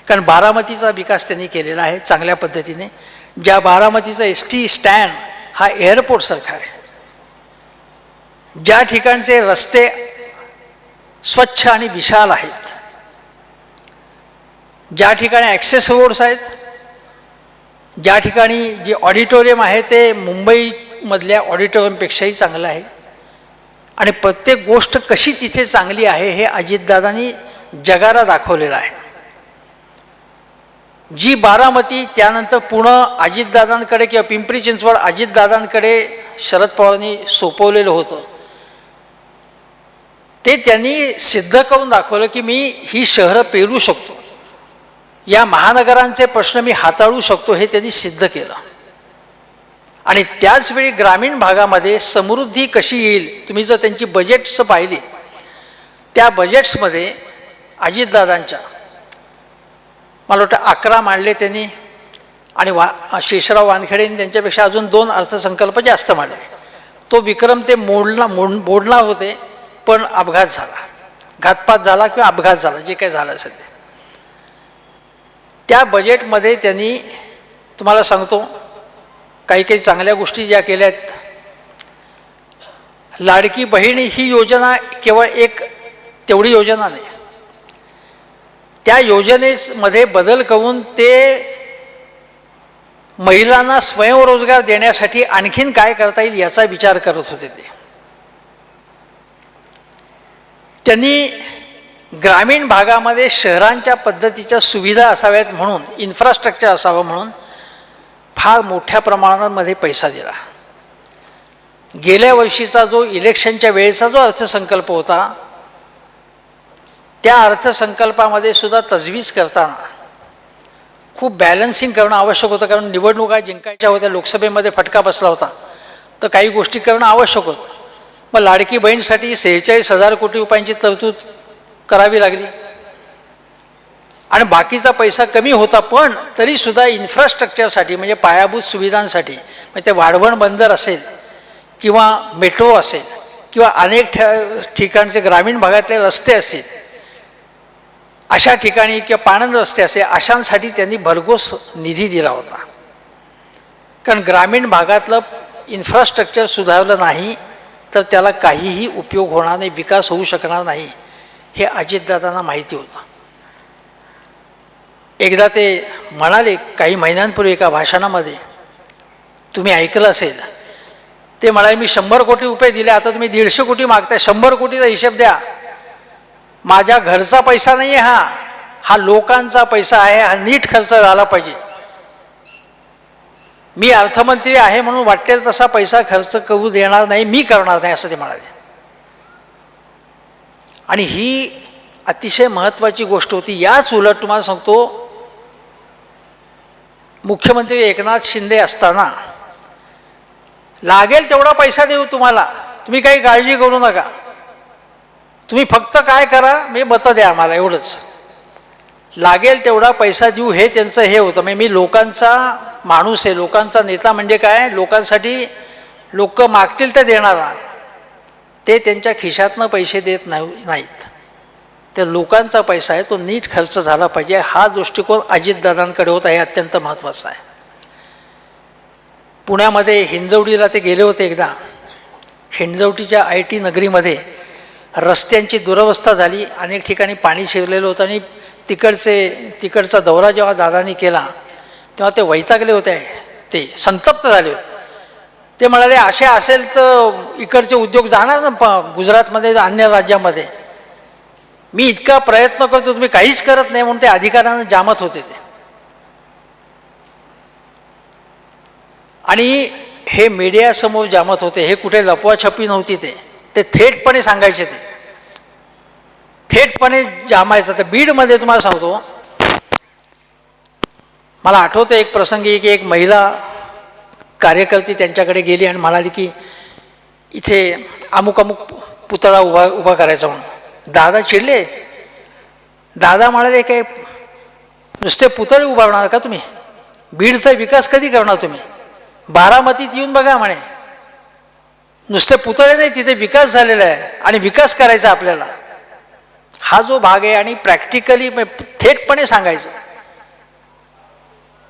कारण बारामतीचा विकास त्यांनी केलेला आहे चांगल्या पद्धतीने. ज्या बारामतीचा एसटी स्टँड हा एअरपोर्टसारखा आहे, ज्या ठिकाणचे रस्ते स्वच्छ आणि विशाल आहेत, ज्या ठिकाणी ॲक्सेस रोड्स आहेत, ज्या ठिकाणी जे ऑडिटोरियम आहे ते मुंबईमधल्या ऑडिटोरियमपेक्षाही चांगलं आहे. आणि प्रत्येक गोष्ट कशी तिथे चांगली आहे हे अजितदादांनी जगाला दाखवलेलं आहे. जी बारामती, त्यानंतर पुणे अजितदादांकडे किंवा पिंपरी चिंचवड अजितदादांकडे शरद पवारांनी सोपवलेलं होतं, ते त्यांनी सिद्ध करून दाखवलं की मी ही शहरं पेरू शकतो, या महानगरांचे प्रश्न मी हाताळू शकतो, हे त्यांनी सिद्ध केलं. आणि त्याचवेळी ग्रामीण भागामध्ये समृद्धी कशी येईल, तुम्ही जर त्यांची बजेट्स पाहिली, त्या बजेट्समध्ये अजितदादांच्या मला वाटतं 11 मांडले त्यांनी. आणि शेषराव वानखेडेंनी त्यांच्यापेक्षा अजून 2 अर्थसंकल्प जास्त मांडले. तो विक्रम ते मोडणार होते, पण अपघात झाला, घातपात झाला किंवा अपघात झाला, जे काही झालं असेल ते. त्या बजेटमध्ये त्यांनी, तुम्हाला सांगतो, काही काही चांगल्या गोष्टी ज्या केल्या आहेत. लाडकी बहीण ही योजना केवळ एक तेवढी योजना नाही, त्या योजनेमध्ये बदल करून ते महिलांना स्वयंरोजगार देण्यासाठी आणखीन काय करता येईल याचा विचार करत होते. त्यांनी ग्रामीण भागामध्ये शहरांच्या पद्धतीच्या सुविधा असाव्यात म्हणून, इन्फ्रास्ट्रक्चर असावं म्हणून फार मोठ्या प्रमाणामध्ये पैसा दिला. गेल्या वर्षीचा जो इलेक्शनच्या वेळेचा जो अर्थसंकल्प होता, त्या अर्थसंकल्पामध्ये सुद्धा तजवीज करताना खूप बॅलन्सिंग करणं आवश्यक होतं. कारण निवडणुका जिंकायच्या होत्या, लोकसभेमध्ये फटका बसला होता, तर काही गोष्टी करणं आवश्यक होतं. मग लाडकी बहीणसाठी 46,000 कोटी रुपयांची तरतूद करावी लागली. आणि बाकीचा पैसा कमी होता, पण तरीसुद्धा इन्फ्रास्ट्रक्चरसाठी म्हणजे पायाभूत सुविधांसाठी, म्हणजे ते वाढवण बंदर असेल किंवा मेट्रो असेल किंवा अनेक ठिकाणचे ग्रामीण भागातले रस्ते असतील, अशा ठिकाणी किंवा पाणंद रस्ते असेल, अशांसाठी त्यांनी भरघोस निधी दिला होता. कारण ग्रामीण भागातलं इन्फ्रास्ट्रक्चर सुधारलं नाही तर त्याला काहीही उपयोग होणार नाही, विकास होऊ शकणार नाही, हे अजितदादांना माहिती होतं. एकदा ते म्हणाले काही महिन्यांपूर्वी एका भाषणामध्ये, तुम्ही ऐकलं असेल, ते म्हणाले मी 100 कोटी रुपये दिले, आता तुम्ही 150 कोटी मागताय, 100 कोटीचा हिशेब द्या. माझ्या घरचा पैसा नाही आहे, हा लोकांचा पैसा आहे, हा नीट खर्च झाला पाहिजे. मी अर्थमंत्री आहे म्हणून वाटेल तसा पैसा खर्च करू देणार नाही, मी करणार नाही, असं ते म्हणाले. आणि ही अतिशय महत्त्वाची गोष्ट होती. याच उलट तुम्हाला सांगतो, मुख्यमंत्री एकनाथ शिंदे असताना लागेल तेवढा पैसा देऊ तुम्हाला, तुम्ही काही काळजी करू नका, तुम्ही फक्त काय करा, मी मतं द्या आम्हाला, एवढंच. लागेल तेवढा पैसा देऊ हे त्यांचं हे होतं. म्हणजे मी लोकांचा माणूस आहे, लोकांचा नेता म्हणजे काय, लोकांसाठी लोक मागतील ते देणारा. ते त्यांच्या खिशातनं पैसे देत नाहीत, ते लोकांचा पैसा आहे, तो नीट खर्च झाला पाहिजे, हा दृष्टिकोन अजितदादांकडे होता. हे अत्यंत महत्त्वाचं आहे. पुण्यामध्ये हिंजवडीला ते गेले होते एकदा. हिंजवडीच्या IT नगरीमध्ये रस्त्यांची दुरवस्था झाली, अनेक ठिकाणी पाणी शिरलेलं होतं. आणि तिकडचा दौरा जेव्हा दादांनी केला तेव्हा ते वैतागले होते, ते संतप्त झाले होते. ते म्हणाले असे असेल तर इकडचे उद्योग जाणार ना गुजरातमध्ये, अन्य राज्यामध्ये. मी इतका प्रयत्न करतो, तुम्ही काहीच करत नाही, म्हणून ते अधिकाऱ्यांना जामत होते ते. आणि हे मीडियासमोर जामत होते, हे कुठे लपवाछपी नव्हती, ते थेटपणे सांगायचे, ते थेटपणे जामायचं. तर बीडमध्ये तुम्हाला सांगतो, मला आठवतं एक प्रसंगी की एक महिला कार्यकर्ते त्यांच्याकडे गेली आणि म्हणाली की इथे अमुक अमुक पुतळा उभा करायचा म्हणून. दादा चिडले. दादा म्हणाले काय नुसते पुतळे उभारणार का तुम्ही? बीडचा विकास कधी करणार तुम्ही? बारामतीत येऊन बघा म्हणे, नुसते पुतळे नाही तिथे विकास झालेला आहे आणि विकास करायचा आपल्याला. हा जो भाग आहे आणि प्रॅक्टिकली थेटपणे सांगायचं,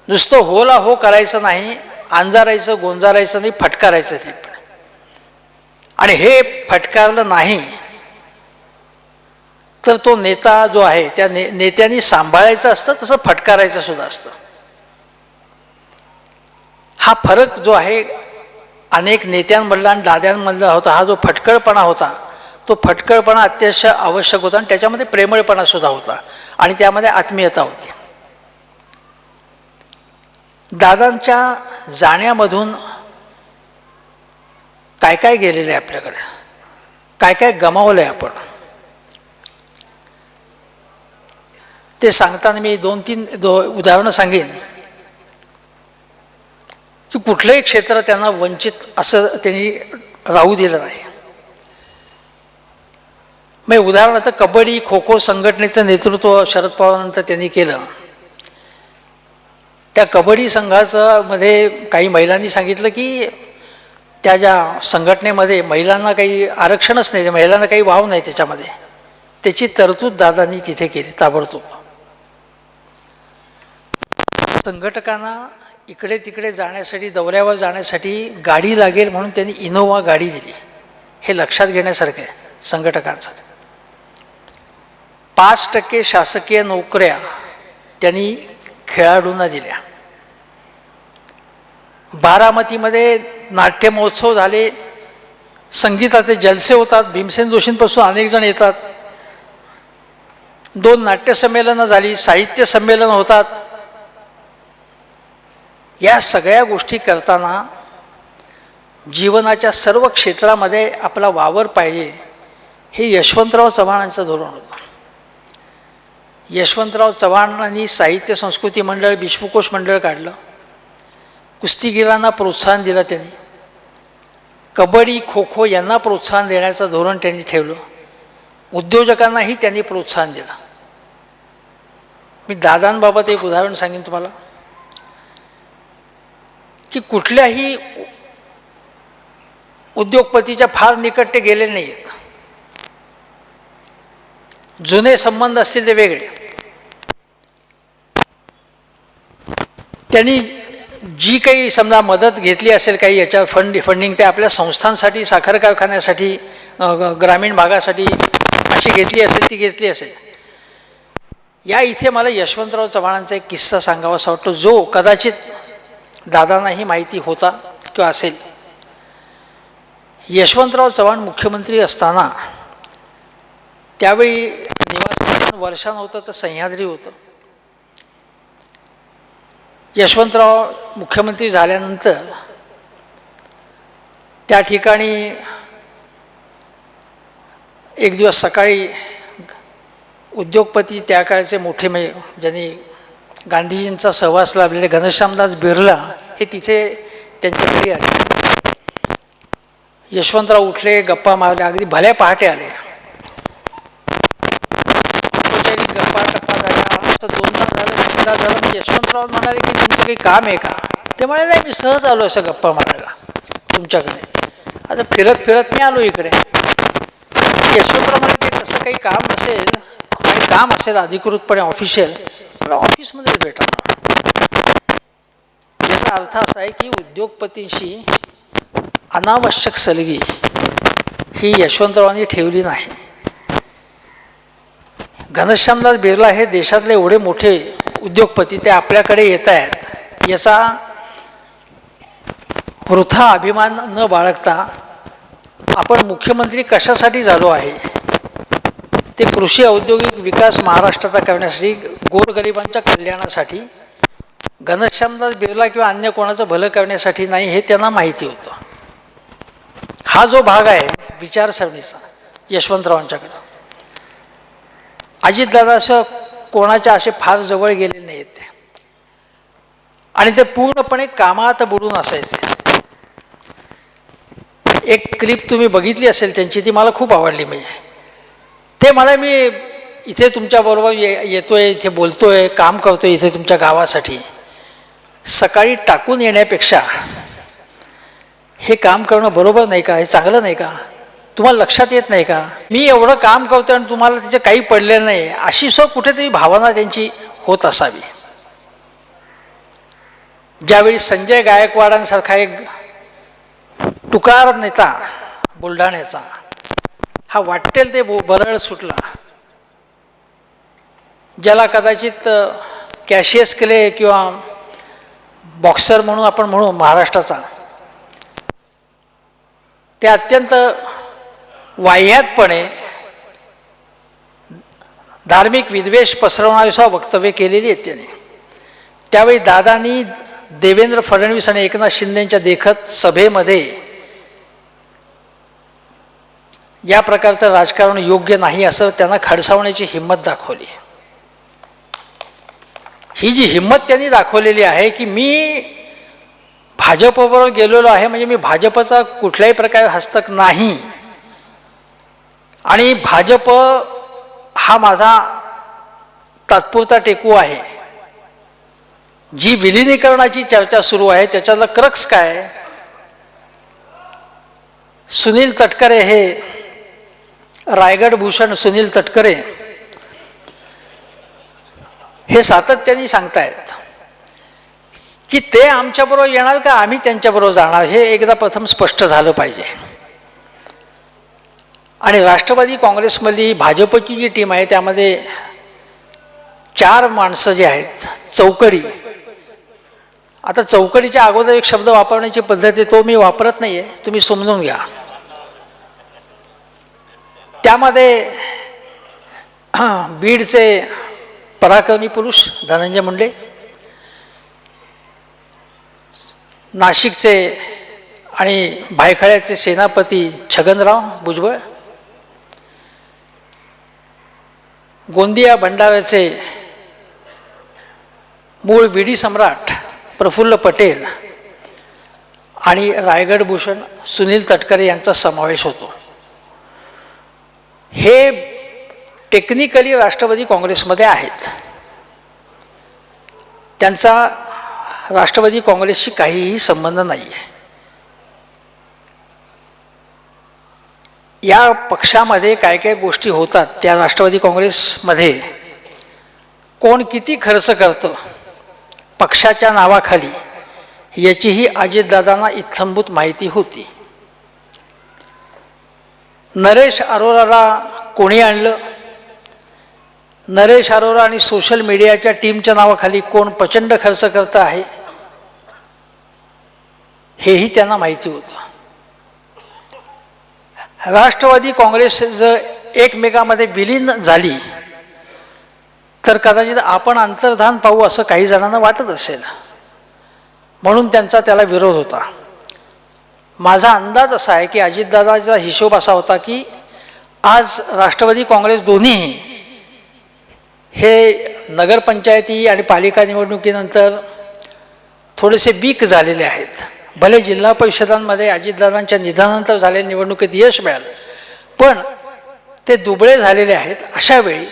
नुसतं होला हो करायचं नाही, अंजारायचं गोंजारायचं नाही, फटकारायचं थेटपणे. आणि हे फटकारलं नाही तर तो नेता जो आहे त्या नेत्यांनी सांभाळायचं असतं, तसं फटकारायचं सुद्धा असतं. हा फरक जो आहे अनेक नेत्यांमधला आणि दाद्यांमधला होता, हा जो फटकळपणा होता, तो फटकळपणा अत्यंत आवश्यक होता आणि त्याच्यामध्ये प्रेमळपणा सुद्धा होता आणि त्यामध्ये आत्मीयता होती. दादांच्या जाण्यामधून काय काय गेलेलं आहे आपल्याकडे, काय काय गमावलं आहे आपण, ते सांगताना मी 2-3 उदाहरणं सांगेन की कुठलंही क्षेत्र त्यांना वंचित असं त्यांनी राहू दिलं नाही. मग उदाहरणार्थ कबड्डी खो खो संघटनेचं नेतृत्व शरद पवारांनंतर त्यांनी केलं. त्या कबड्डी संघाचं मध्ये काही महिलांनी सांगितलं की त्या ज्या संघटनेमध्ये महिलांना काही आरक्षणच नाही, महिलांना काही वाव नाही त्याच्यामध्ये. त्याची तरतूद दादांनी तिथे केली ताबडतोब. संघटकांना इकडे तिकडे जाण्यासाठी, दौऱ्यावर जाण्यासाठी गाडी लागेल म्हणून त्यांनी इनोवा गाडी दिली. हे लक्षात घेण्यासारखं आहे संघटकांचं. 5% शासकीय नोकऱ्या त्यांनी खेळाडूंना दिल्या. बारामतीमध्ये नाट्य महोत्सव झाले, संगीताचे जलसे होतात, भीमसेन जोशींपासून अनेक जण येतात. 2 नाट्यसंमेलनं झाली, साहित्य संमेलन होतात. या सगळ्या गोष्टी करताना जीवनाच्या सर्व क्षेत्रामध्ये आपला वावर पाहिजे, हे यशवंतराव चव्हाणांचं धोरण होतं. यशवंतराव चव्हाणांनी साहित्य संस्कृती मंडळ, विश्वकोश मंडळ काढलं. कुस्तीगिरांना प्रोत्साहन दिलं त्यांनी. कबड्डी खो खो यांना प्रोत्साहन देण्याचं धोरण त्यांनी ठेवलं. उद्योजकांनाही त्यांनी प्रोत्साहन दिलं. मी दादांबाबत एक उदाहरण सांगेन तुम्हाला की कुठल्याही उद्योगपतीच्या फार निकट ते गेले नाही आहेत. जुने संबंध असतील ते वेगळे. त्यांनी जी काही समजा मदत घेतली असेल काही याच्या फंडिंग ते आपल्या संस्थांसाठी, साखर कारखान्यासाठी, ग्रामीण भागासाठी अशी घेतली असेल, ती घेतली असेल. या इथे मला यशवंतराव चव्हाणांचा एक किस्सा सांगावासा वाटतो, जो कदाचित दादांनाही माहिती होता किंवा असेल. यशवंतराव चव्हाण मुख्यमंत्री असताना त्यावेळी निवासस्थान वर्षा नव्हतं तर सह्याद्री होतं. यशवंतराव मुख्यमंत्री झाल्यानंतर त्या ठिकाणी एक दिवस सकाळी उद्योगपती त्या काळचे मोठे ज्यांनी गांधीजींचा सहवास लाभलेले घनश्यामदास बिर्ला हे तिथे त्यांच्या घरी आले. यशवंतराव उठले, गप्पा मारले, अगदी भल्या पहाटे आले. गप्पा टप्पा झाल्या, असं 2दा झालं, 3दा झालं. मग यशवंतराव म्हणाले की तुमचं काही काम आहे का? ते म्हणाले नाही, मी सहज आलो असं गप्पा मारायला तुमच्याकडे. आता फिरत फिरत मी आलो इकडे. यशवंतराव म्हणाले की तसं काही काम नसेल आणि काम असेल अधिकृतपणे ऑफिशियल, मला ऑफिसमध्येच भेटा. याचा अर्थ असा आहे की उद्योगपतींशी अनावश्यक सलगी ही यशवंतरावांनी ठेवली नाही. घनश्यामदास बिर्ला हे देशातले एवढे मोठे उद्योगपती ते आपल्याकडे येत आहेत, याचा वृथा अभिमान न बाळगता आपण मुख्यमंत्री कशासाठी झालो आहे, ते कृषी औद्योगिक विकास महाराष्ट्राचा करण्यासाठी, गोरगरिबांच्या कल्याणासाठी, घनश्यामदास बिर्ला किंवा अन्य कोणाचं भलं करण्यासाठी नाही, हे त्यांना माहिती होतं. हा जो भाग आहे विचारसरणीचा यशवंतरावांच्याकडे, अजितदादा असं कोणाच्या असे फार जवळ गेलेले नाहीत आणि ते पूर्णपणे कामात बुडून असायचे. एक क्लिप तुम्ही बघितली असेल त्यांची, ती मला खूप आवडली. म्हणजे ते मला, मी इथे तुमच्याबरोबर येतोय, इथे बोलतोय, काम करतोय इथे तुमच्या गावासाठी, सकाळी टाकून येण्यापेक्षा हे काम करणं बरोबर नाही का? हे चांगलं नाही का? तुम्हाला लक्षात येत नाही का? मी एवढं काम करतो आणि तुम्हाला त्याचे काही पडलेलं नाही, अशी कुठेतरी भावना त्यांची होत असावी. ज्यावेळी संजय गायकवाडांसारखा एक तुकार नेता बुलढाण्याचा हा वाटेल ते बरळ सुटला, ज्याला कदाचित कॅशियस क्ले किंवा बॉक्सर म्हणून आपण म्हणू महाराष्ट्राचा, ते अत्यंत वाह्यातपणे धार्मिक विद्वेष पसरवणारी वक्तव्य केलेली आहेत त्यांनी. त्यावेळी दादांनी देवेंद्र फडणवीस आणि एकनाथ शिंदेंच्या देखत सभेमध्ये या प्रकारचं राजकारण योग्य नाही असं त्यांना खडसावण्याची हिंमत दाखवली. ही जी हिंमत त्यांनी दाखवलेली आहे की मी भाजपबरोबर गेलेलो आहे, म्हणजे मी भाजपचा कुठल्याही प्रकारे हस्तक नाही आणि भाजप हा माझा तात्पुरता टेकू आहे. जी विलिनीकरणाची चर्चा सुरू आहे त्याच्यातला क्रक्स काय? सुनील तटकरे, हे रायगड भूषण सुनील तटकरे हे सातत्याने सांगतायत की ते आमच्याबरोबर येणार का आम्ही त्यांच्याबरोबर जाणार, हे एकदा प्रथम स्पष्ट झालं पाहिजे. आणि राष्ट्रवादी काँग्रेसमधली भाजपची जी टीम आहे त्यामध्ये 4 माणसं जी आहेत चौकडी, आता चौकडीच्या अगोदर एक शब्द वापरण्याची पद्धत आहे, तो मी वापरत नाही आहे, तुम्ही समजून घ्या. त्यामध्ये बीडचे पराक्रमी पुरुष धनंजय मुंडे, नाशिकचे आणि भायखळ्याचे सेनापती छगनराव भुजबळ, गोंदिया भंडाऱ्याचे मूळ विडी सम्राट प्रफुल्ल पटेल आणि रायगड भूषण सुनील तटकरे यांचा समावेश होतो. हे टेक्निकली राष्ट्रवादी काँग्रेसमध्ये आहेत, त्यांचा राष्ट्रवादी काँग्रेसशी काहीही संबंध नाही आहे. या पक्षामध्ये काय काय गोष्टी होतात त्या राष्ट्रवादी काँग्रेसमध्ये कोण किती खर्च करतं पक्षाच्या नावाखाली याचीही अजितदादांना इत्थंभूत माहिती होती. नरेश अरोराला कोणी आणलं, नरेश अरोरा आणि सोशल मीडियाच्या टीमच्या नावाखाली कोण प्रचंड खर्च करत आहे हेही त्यांना माहिती होतं. राष्ट्रवादी काँग्रेस जर एकमेकांमध्ये विलीन झाली तर कदाचित आपण अंतर्धान पाहू असं काही जणांना वाटत असेल, म्हणून त्यांचा त्याला विरोध होता. माझा अंदाज असा आहे की अजितदादाचा हिशोब असा होता की आज राष्ट्रवादी काँग्रेस दोन्ही हे नगरपंचायती आणि पालिका निवडणुकीनंतर थोडेसे वीक झालेले आहेत. भले जिल्हा परिषदांमध्ये अजितदादांच्या निधनानंतर झालेल्या निवडणुकीत यश मिळालं, पण ते दुबळे झालेले आहेत. अशा वेळी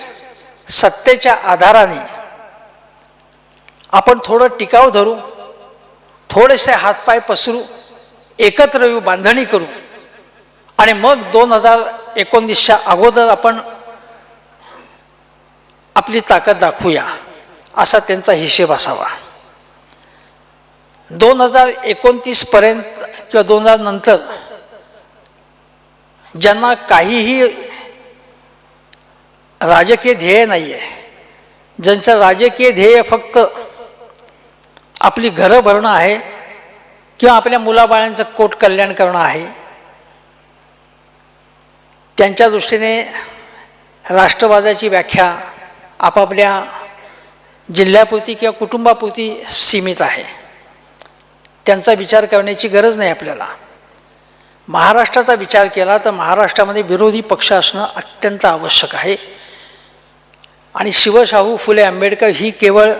सत्तेच्या आधाराने आपण थोडं टिकाव धरू, थोडेसे हातपाय पसरू, एकत्र येऊ, बांधणी करू आणि मग 2019च्या अगोदर आपण आपली ताकद दाखवूया असा त्यांचा हिशेब असावा. 2029 पर्यंत किंवा 2000 नंतर ज्यांना काहीही राजकीय ध्येय नाही आहे, ज्यांचं राजकीय ध्येय फक्त आपली घरं भरणं आहे किंवा आपल्या मुलाबाळांचं कोट कल्याण करणं आहे, त्यांच्या दृष्टीने राष्ट्रवादाची व्याख्या आपापल्या जिल्ह्यापुरती किंवा कुटुंबापुरती सीमित आहे. त्यांचा विचार करण्याची गरज नाही आपल्याला. महाराष्ट्राचा विचार केला तर महाराष्ट्रामध्ये विरोधी पक्ष असणं अत्यंत आवश्यक आहे. आणि शिवशाहू फुले आंबेडकर ही केवळ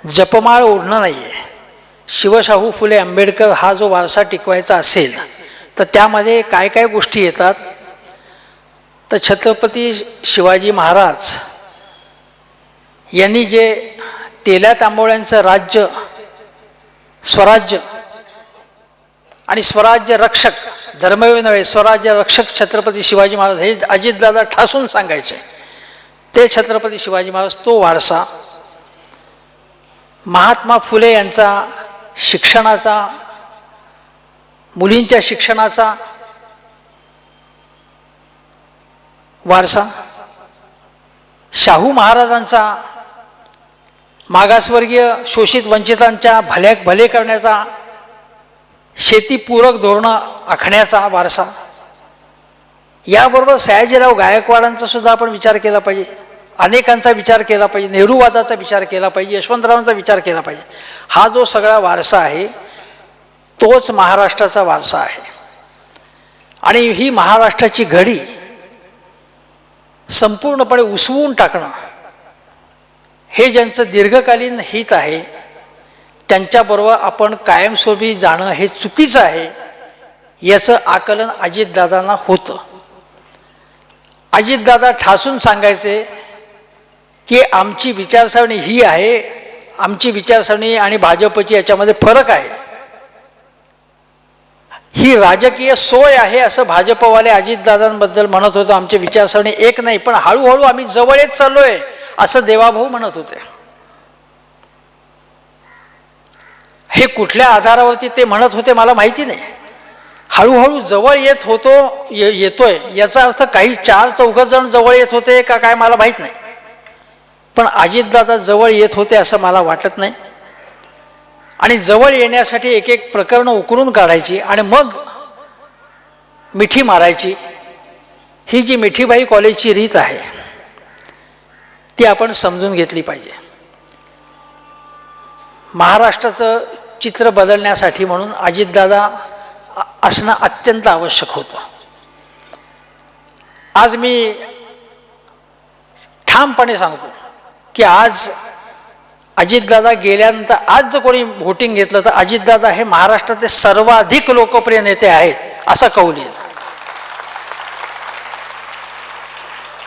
जपमाळ ओढणं नाही आहे. शिवशाहू फुले आंबेडकर हा जो वारसा टिकवायचा असेल तर त्यामध्ये काय काय गोष्टी येतात, तर छत्रपती शिवाजी महाराज यांनी जे तेल्या तांबोळ्यांचं राज्य, स्वराज्य आणि स्वराज्य रक्षक, धर्मवीर नव्हे स्वराज्य रक्षक छत्रपती शिवाजी महाराज हे अजितदादा ठासून सांगायचे. ते छत्रपती शिवाजी महाराज, तो वारसा महात्मा फुले यांचा शिक्षणाचा, मुलींच्या शिक्षणाचा वारसा, शाहू महाराजांचा मागासवर्गीय शोषित वंचितांच्या भले करण्याचा, शेतीपूरक धोरणं आखण्याचा वारसा, याबरोबर सयाजीराव गायकवाडांचा सुद्धा आपण विचार केला पाहिजे, अनेकांचा विचार केला पाहिजे, नेहरूवादाचा विचार केला पाहिजे, यशवंतरावांचा विचार केला पाहिजे. हा जो सगळा वारसा आहे तोच महाराष्ट्राचा वारसा आहे. आणि ही महाराष्ट्राची घडी संपूर्णपणे उसवून टाकणं हे ज्यांचं दीर्घकालीन हित आहे त्यांच्याबरोबर आपण कायमस्वरूपी जाणं हे चुकीचं आहे, याचं आकलन अजितदादांना होतं. अजितदादा ठासून सांगायचे की आमची विचारसरणी ही आहे, आमची विचारसरणी आणि भाजपची याच्यामध्ये फरक आहे, ही राजकीय सोय आहे असं भाजपवाले अजितदादांबद्दल म्हणत होते. आमची विचारसरणी एक नाही, पण हळूहळू आम्ही जवळ येत चाललोय असं देवाभाऊ म्हणत होते. हे कुठल्या आधारावरती ते म्हणत होते मला माहिती नाही. हळूहळू जवळ येत येतोय याचा अर्थ काही 4-4 जण जवळ येत होते का काय मला माहीत नाही, पण अजितदादा जवळ येत होते असं मला वाटत नाही. आणि जवळ येण्यासाठी एक एक प्रकरणं उकरून काढायची आणि मग मिठी मारायची, ही जी मिठीबाई कॉलेजची रीत आहे ती आपण समजून घेतली पाहिजे. महाराष्ट्राचं चित्र बदलण्यासाठी म्हणून अजितदादा असणं अत्यंत आवश्यक होतं. आज मी ठामपणे सांगतो की आज अजितदादा गेल्यानंतर आज जर कोणी व्होटिंग घेतलं तर अजितदादा हे महाराष्ट्रातले सर्वाधिक लोकप्रिय नेते आहेत असा कौल येईल.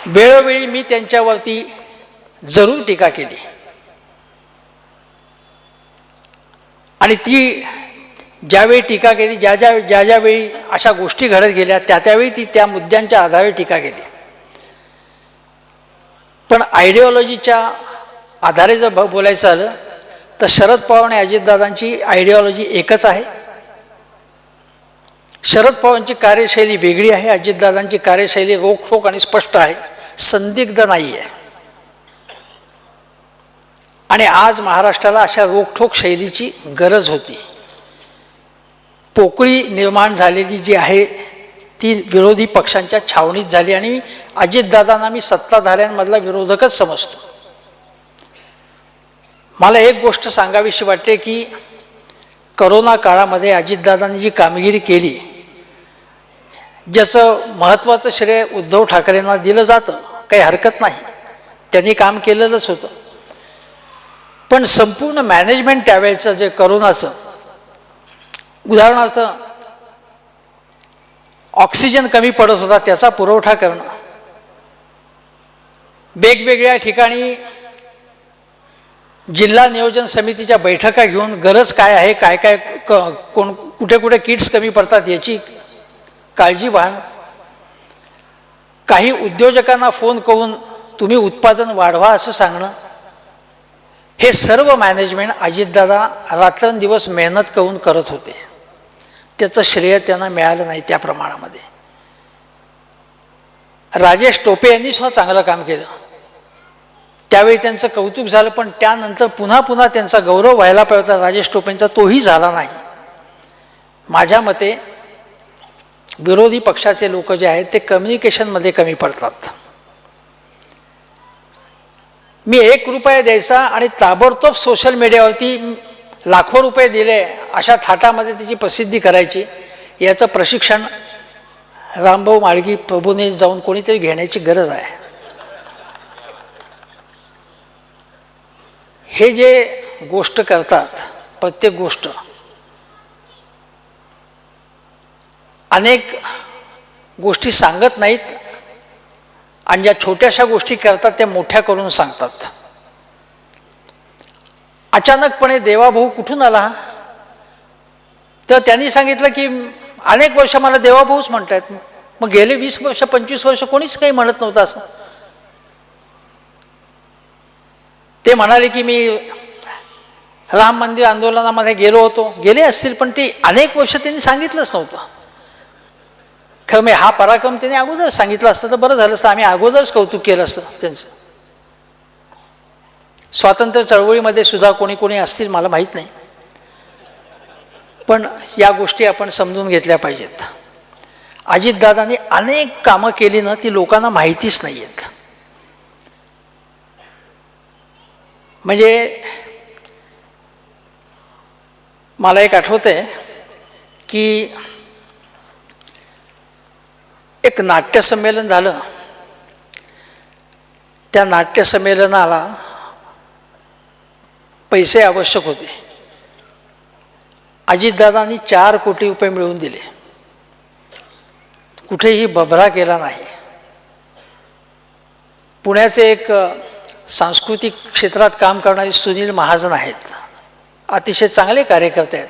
वेळोवेळी मी त्यांच्यावरती जरूर टीका केली आणि ती ज्यावेळी टीका केली, ज्यावेळी अशा गोष्टी घडत गेल्या त्यावेळी ती त्या मुद्द्यांच्या आधारे टीका केली. पण आयडिओलॉजीच्या आधारे जर बोलायचं झालं तर शरद पवार आणि अजितदादांची आयडिओलॉजी एकच आहे. शरद पवारांची कार्यशैली वेगळी आहे, अजितदादांची कार्यशैली रोखोक आणि स्पष्ट आहे, संदिग्ध नाही आहे. आणि आज महाराष्ट्राला अशा रोखठोक शैलीची गरज होती. पोकळी निर्माण झालेली जी आहे ती विरोधी पक्षांच्या छावणीत झाली आणि अजितदादांना मी सत्ताधाऱ्यांमधला विरोधकच समजतो. मला एक गोष्ट सांगावीशी वाटते की करोना काळामध्ये अजितदादांनी जी कामगिरी केली ज्याचं महत्त्वाचं श्रेय उद्धव ठाकरेंना दिलं जातं, काही हरकत नाही, त्यांनी काम केलेलंच होतं. पण संपूर्ण मॅनेजमेंट त्यावेळेचं जे करोनाचं, उदाहरणार्थ ऑक्सिजन कमी पडत होता त्याचा पुरवठा करणं, वेगवेगळ्या ठिकाणी जिल्हा नियोजन समितीच्या बैठका घेऊन गरज काय आहे, काय काय कुठे कुठे किट्स कमी पडतात याची काळजी वाहणं, काही उद्योजकांना फोन करून तुम्ही उत्पादन वाढवा असं सांगणं, हे सर्व मॅनेजमेंट अजितदादा रात्रंदिवस मेहनत करून करत होते. त्याचं श्रेय त्यांना मिळालं नाही त्या प्रमाणामध्ये. राजेश टोपे यांनी सुद्धा चांगलं काम केलं, त्यावेळी त्यांचं कौतुक झालं, पण त्यानंतर पुन्हा पुन्हा त्यांचा गौरव व्हायला पाहिजे होता राजेश टोपेंचा, तोही झाला नाही. माझ्या मते विरोधी पक्षाचे लोक जे आहेत ते कम्युनिकेशनमध्ये कमी पडतात. मी 1 रुपया द्यायचा आणि ताबडतोब सोशल मीडियावरती लाखो रुपये दिले अशा थाटामध्ये त्याची प्रसिद्धी करायची, याचं प्रशिक्षण रामभाऊ माळगी प्रभूने जाऊन कोणीतरी घेण्याची गरज आहे. हे जे गोष्ट करतात प्रत्येक गोष्ट अनेक गोष्टी सांगत नाहीत आणि ज्या छोट्याशा गोष्टी करतात त्या मोठ्या करून सांगतात. अचानकपणे देवाभाऊ कुठून आला तर त्यांनी सांगितलं की अनेक वर्ष मला देवाभाऊच म्हणतात. मग गेले 20 वर्ष 25 वर्ष कोणीच काही म्हणत नव्हतं असं. ते म्हणाले की मी राम मंदिर आंदोलनामध्ये गेलो होतो. गेले असतील पण ते अनेक वर्ष त्यांनी सांगितलंच नव्हतं. खरं मी हा पराक्रम त्यांनी अगोदर सांगितलं असतं तर बरं झालं असतं. आम्ही अगोदरच कौतुक केलं असतं त्यांचं. स्वातंत्र्य चळवळीमध्ये सुद्धा कोणी कोणी असतील मला माहीत नाही, पण या गोष्टी आपण समजून घेतल्या पाहिजेत. अजितदादांनी अनेक कामं केली ना ती लोकांना माहितीच नाही आहेत. म्हणजे मला एक आठवतंय की एक नाट्यसंमेलन झालं. त्या नाट्यसंमेलनाला पैसे आवश्यक होते. अजितदादांनी 4 कोटी रुपये मिळवून दिले. कुठेही बभरा केला नाही. पुण्याचे एक सांस्कृतिक क्षेत्रात काम करणारे सुनील महाजन आहेत, अतिशय चांगले कार्यकर्ते आहेत.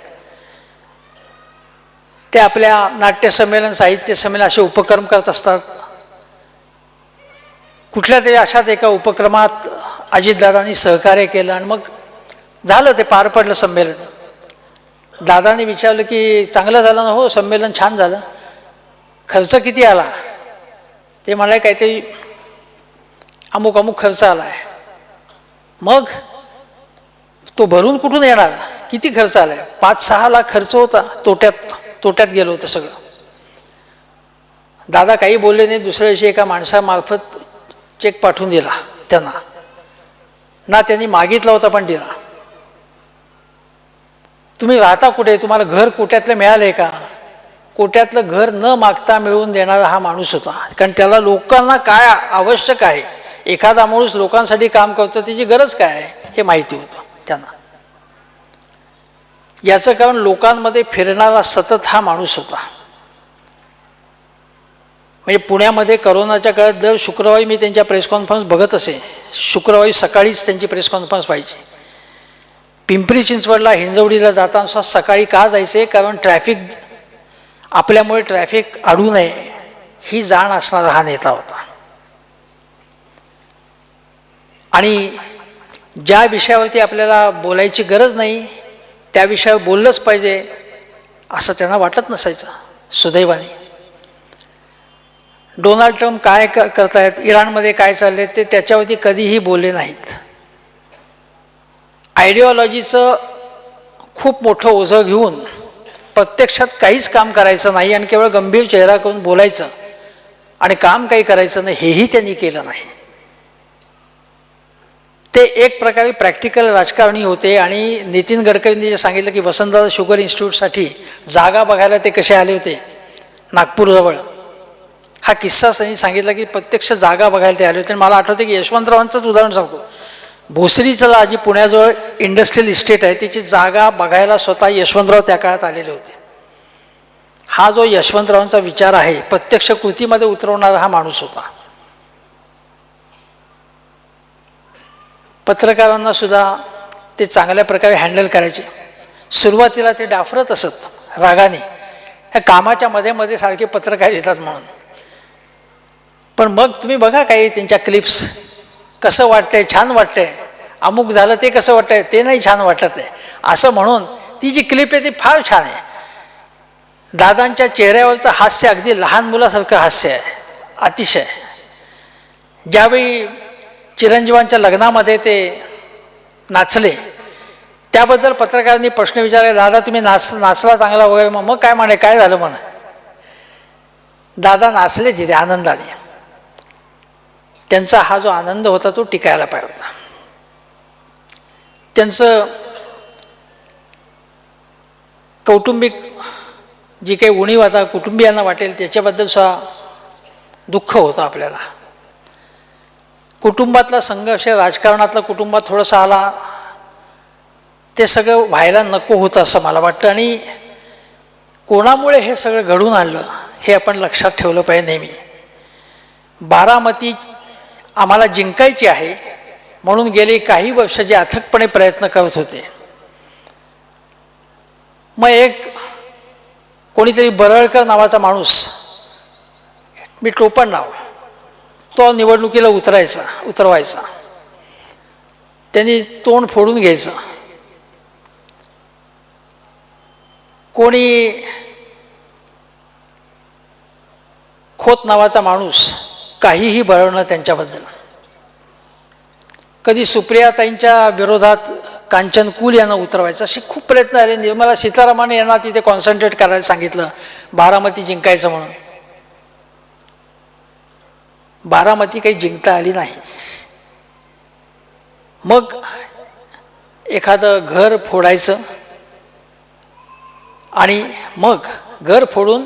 ते आपल्या नाट्यसंमेलन साहित्य संमेलन असे उपक्रम करत असतात. कुठल्या तरी अशाच एका उपक्रमात अजितदादांनी सहकार्य केलं आणि मग झालं, ते पार पडलं संमेलन. दादांनी विचारलं की चांगलं झालं ना? हो संमेलन छान झालं. खर्च किती आला? ते म्हणाले काहीतरी अमुक अमुक खर्च आला आहे. मग तो भरून कुठून येणार? किती खर्च आला आहे? 5-6 लाख खर्च होता. तोट्यात गेलं होतं सगळं. दादा काही बोलले नाही. दुसऱ्या दिवशी एका माणसामार्फत चेक पाठवून दिला त्यांना. ना त्यांनी मागितला होता पण दिला. तुम्ही राहता कुठे? तुम्हाला घर कोट्यातलं मिळालंय का? कोट्यातलं घर न मागता मिळवून देणारा हा माणूस होता. कारण त्याला लोकांना काय आवश्यक आहे, एखादा माणूस लोकांसाठी काम करतो त्याची गरज काय आहे हे माहिती होतं त्यांना. याचं कारण लोकांमध्ये फिरणारा सतत हा माणूस होता. म्हणजे पुण्यामध्ये करोनाच्या काळात दर शुक्रवारी मी त्यांच्या प्रेस कॉन्फरन्स बघत असे. शुक्रवारी सकाळीच त्यांची प्रेस कॉन्फरन्स व्हायची. पिंपरी चिंचवडला हिंजवडीला जाताना सकाळी का जायचे? कारण ट्रॅफिक, आपल्यामुळे ट्रॅफिक अडू नये ही जाण असणारा हा नेता होता. आणि ज्या विषयावरती आपल्याला बोलायची गरज नाही त्या विषयावर बोललंच पाहिजे असं त्यांना वाटत नसायचं. सुदैवाने डोनाल्ड ट्रम्प काय करतायत, इराणमध्ये काय चाललंय ते त्याच्यावरती कधीही बोलले नाहीत. आयडिओलॉजीचं खूप मोठं ओझं घेऊन प्रत्यक्षात काहीच काम करायचं नाही आणि केवळ गंभीर चेहरा करून बोलायचं आणि काम काही करायचं नाही हेही त्यांनी केलं नाही. ते एक प्रकारे प्रॅक्टिकल राजकारणी होते. आणि नितीन गडकरींनी जे सांगितलं की वसंतदादा शुगर इन्स्टिट्यूटसाठी जागा बघायला ते कसे आले होते नागपूरजवळ, हा किस्सा त्यांनी सांगितला की प्रत्यक्ष जागा बघायला ते आले होते. मला आठवते की यशवंतरावांचंच उदाहरण सांगतो. भोसरीचं जी पुण्याजवळ इंडस्ट्रियल इस्टेट आहे त्याची जागा बघायला स्वतः यशवंतराव त्या काळात आलेले होते. हा जो यशवंतरावांचा विचार आहे प्रत्यक्ष कृतीमध्ये उतरवणारा हा माणूस होता. पत्रकारांना सुद्धा ते चांगल्या प्रकारे हँडल करायचे. सुरुवातीला ते डाफरत असत रागाने, ह्या कामाच्या मध्ये मध्ये सारखे पत्रकार येतात म्हणून. पण मग तुम्ही बघा काही त्यांच्या क्लिप्स, कसं वाटतंय, छान वाटतंय, अमुक झालं ते कसं वाटतंय, ते नाही छान वाटत आहे असं म्हणून ती जी क्लिप आहे ती फार छान आहे. दादांच्या चेहऱ्यावरचं हास्य अगदी लहान मुलासारखं हास्य आहे, अतिशय. ज्यावेळी चिरंजीवांच्या लग्नामध्ये ते नाचले त्याबद्दल पत्रकारांनी प्रश्न विचारले, दादा तुम्ही नाचला चांगला वगैरे. मग काय म्हणे, काय झालं म्हणे? दादा नाचले तिथे आनंदाने. त्यांचा हा जो आनंद होता तो टिकायला पाहिजे होता. त्यांचं कौटुंबिक जी काही उणीव आता कुटुंबियांना वाटेल त्याच्याबद्दल सुद्धा दुःख होतं आपल्याला. कुटुंबातला संघर्ष राजकारणातला कुटुंबात थोडंसं आला, ते सगळं व्हायला नको होतं असं मला वाटतं. आणि कोणामुळे हे सगळं घडून आणलं हे आपण लक्षात ठेवलं पाहिजे नेहमी. बारामती आम्हाला जिंकायची आहे म्हणून गेली काही वर्ष जे अथकपणे प्रयत्न करत होते. मग एक कोणीतरी बरळकर नावाचा माणूस, मी टोपण नाव, तो निवडणुकीला उतरवायचा. त्यांनी तोंड फोडून घ्यायचं. कोणी खोत नावाचा माणूस काहीही बळवणं त्यांच्याबद्दल. कधी सुप्रियाताईंच्या विरोधात कांचन कुल यांना उतरवायचं, असे खूप प्रयत्न आले. निर्मला सीतारामन यांना तिथे कॉन्सन्ट्रेट करायला सांगितलं बारामती जिंकायचं म्हणून. बारामती काही जिंकता आली नाही. मग एखादं घर फोडायचं आणि मग घर फोडून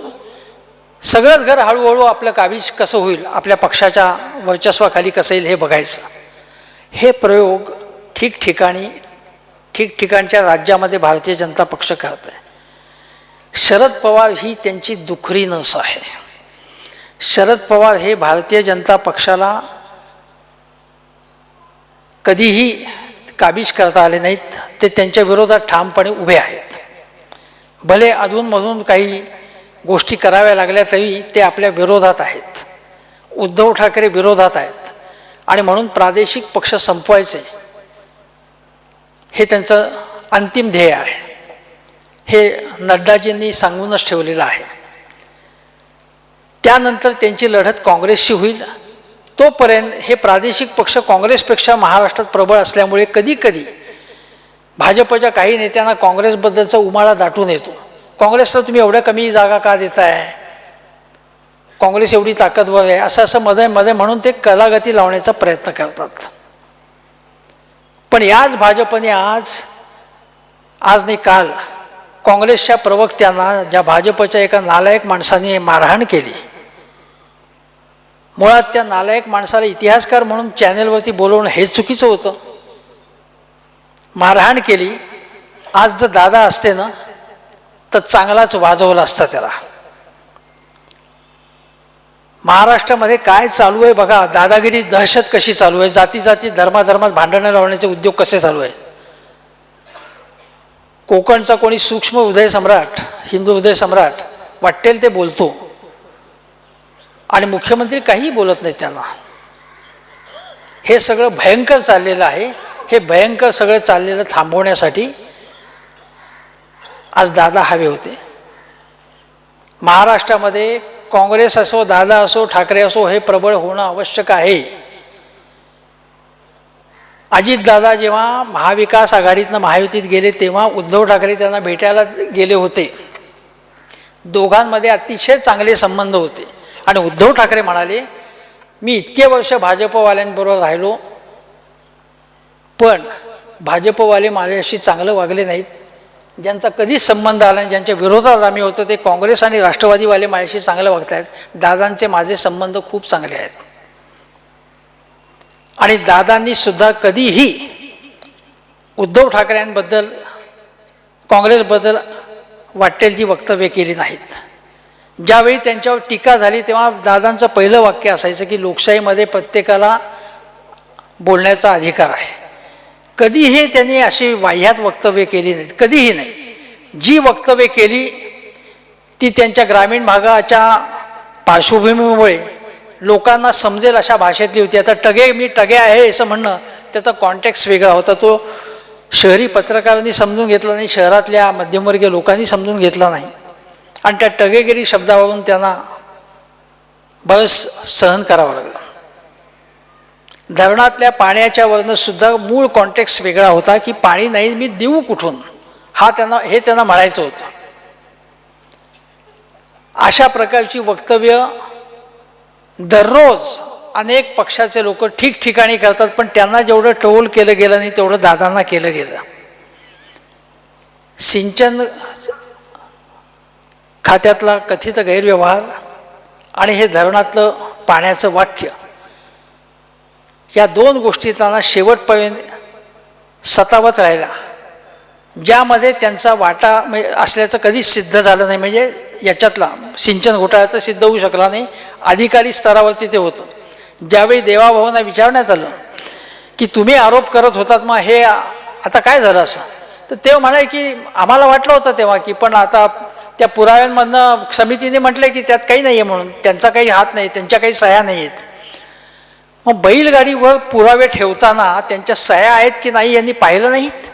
सगळंच घर हळूहळू आपलं काबीज कसं होईल, आपल्या पक्षाच्या वर्चस्वाखाली कसं येईल हे बघायचं. हे प्रयोग ठिकठिकाणच्या राज्यामध्ये भारतीय जनता पक्ष करत आहे. शरद पवार ही त्यांची दुखरी नस आहे. शरद पवार हे भारतीय जनता पक्षाला कधीही काबीज करता आले नाहीत. ते त्यांच्या विरोधात ठामपणे उभे आहेत. भले अधूनमधून काही गोष्टी कराव्या लागल्या तरी ते आपल्या विरोधात आहेत. उद्धव ठाकरे विरोधात आहेत आणि म्हणून प्रादेशिक पक्ष संपवायचे हे त्यांचं अंतिम ध्येय आहे. हे नड्डाजींनी सांगूनच ठेवलेलं आहे. त्यानंतर त्यांची लढत काँग्रेसशी होईल. तोपर्यंत हे प्रादेशिक पक्ष काँग्रेसपेक्षा महाराष्ट्रात प्रबळ असल्यामुळे कधीकधी भाजपच्या काही नेत्यांना काँग्रेसबद्दलचा उमाळा दाटून येतो. काँग्रेसला तुम्ही एवढ्या कमी जागा का देताय, काँग्रेस एवढी ताकदवर आहे, असं मध्ये मध्ये म्हणून ते कलागती लावण्याचा प्रयत्न करतात. पण याच भाजपने आज नाही काल काँग्रेसच्या प्रवक्त्यांना ज्या भाजपच्या एका नालायक माणसाने मारहाण केली, मुळात त्या नालायक माणसाला इतिहासकार म्हणून चॅनेलवरती बोलवणं हे चुकीचं होतं. मारहाण केली. आज जर दादा असते ना तर चांगलाच वाजवला असता त्याला. महाराष्ट्रामध्ये काय चालू आहे बघा. दादागिरी, दहशत कशी चालू आहे. जाती धर्मात भांडणं लावण्याचे उद्योग कसे चालू आहेत. कोकणचा कोणी सूक्ष्म हृदय सम्राट, हिंदू हृदय सम्राट वाटेल ते बोलतो आणि मुख्यमंत्री काहीही बोलत नाही त्यांना. हे सगळं भयंकर चाललेलं आहे. हे भयंकर सगळं चाललेलं थांबवण्यासाठी आज दादा हवे होते. महाराष्ट्रामध्ये काँग्रेस असो, दादा असो, ठाकरे असो, हे प्रबळ होणं आवश्यक आहे. अजितदादा जेव्हा महाविकास आघाडीतनं महायुतीत गेले तेव्हा उद्धव ठाकरे त्यांना भेटायला गेले होते. दोघांमध्ये अतिशय चांगले संबंध होते आणि उद्धव ठाकरे म्हणाले, मी इतके वर्ष भाजपवाल्यांबरोबर राहिलो पण भाजपवाले माझ्याशी चांगलं वागले नाहीत. ज्यांचा कधीच संबंध आला नाही, ज्यांच्या विरोधात आम्ही होतो, ते काँग्रेस आणि राष्ट्रवादीवाले माझ्याशी चांगलं वागत आहेत. दादांचे माझे संबंध खूप चांगले आहेत आणि दादांनी सुद्धा कधीही उद्धव ठाकरेंबद्दल, काँग्रेसबद्दल वाटेल ती वक्तव्य केली नाहीत. ज्यावेळी त्यांच्यावर टीका झाली तेव्हा दादांचं पहिलं वाक्य असायचं की लोकशाहीमध्ये प्रत्येकाला बोलण्याचा अधिकार आहे. कधीही त्यांनी अशी वाह्यात वक्तव्य केली नाहीत, कधीही नाही. जी वक्तव्य केली ती त्यांच्या ग्रामीण भागाच्या पार्श्वभूमीमुळे लोकांना समजेल अशा भाषेतली होती. आता मी टगे आहे असं म्हणणं त्याचा कॉन्टेक्स्ट वेगळा होता. तो शहरी पत्रकारांनी समजून घेतला नाही, शहरातल्या मध्यमवर्गीय लोकांनी समजून घेतला नाही आणि त्या टगेगिरी शब्दावरून त्यांना बरंच सहन करावं लागलं. धरणातल्या पाण्याच्या वरनं सुद्धा मूळ कॉन्टेक्स्ट वेगळा होता की पाणी नाही, मी देऊ कुठून, हे त्यांना म्हणायचं होतं. अशा प्रकारची वक्तव्य दररोज अनेक पक्षाचे लोक ठिकठिकाणी करतात, पण त्यांना जेवढं ट्रोल केलं गेलं नाही तेवढं दादांना केलं गेलं. सिंचन खात्यातला कथित गैरव्यवहार आणि हे धरणातलं पाण्याचं वाक्य, या दोन गोष्टी त्यांना शेवटपर्यंत सतावत राहिला ज्यामध्ये त्यांचा वाटा असल्याचं कधीच सिद्ध झालं नाही. म्हणजे याच्यातला सिंचन घोटाळा तर सिद्ध होऊ शकला नाही, अधिकारी स्तरावरती ते होतं. ज्यावेळी देवाभाऊंना विचारण्यात आलं की तुम्ही आरोप करत होतात, मग हे आता काय झालं असं, तर ते म्हणाले की आम्हाला वाटलं होतं तेव्हा की पण आता त्या पुराव्यांमधनं समितीने म्हटलं की त्यात काही नाही आहे म्हणून, त्यांचा काही हात नाही, त्यांच्या काही सह्या नाही आहेत. मग बैलगाडीवर पुरावे ठेवताना त्यांच्या सह्या आहेत की नाही यांनी पाहिलं नाहीत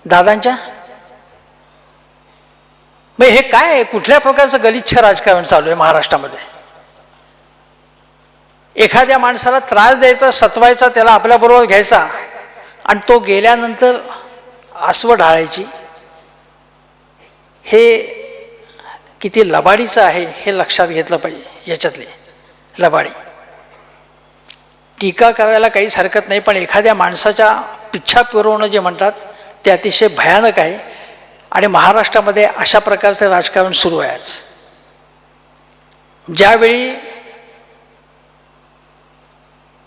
दादांच्या. मग हे काय आहे, कुठल्या प्रकारचं गलिच्छ राजकारण चालू आहे महाराष्ट्रामध्ये. एखाद्या माणसाला त्रास द्यायचा, सतवायचा, त्याला आपल्याबरोबर घ्यायचा आणि तो गेल्यानंतर आसवं ढाळायची, हे किती लबाडीचं आहे हे लक्षात घेतलं पाहिजे. याच्यातली लबाडी टीका करायला काहीच हरकत नाही, पण एखाद्या माणसाच्या पिच्छा पुरवणं जे म्हणतात ते अतिशय भयानक आहे. आणि महाराष्ट्रामध्ये अशा प्रकारचं राजकारण सुरू आहे आज. ज्यावेळी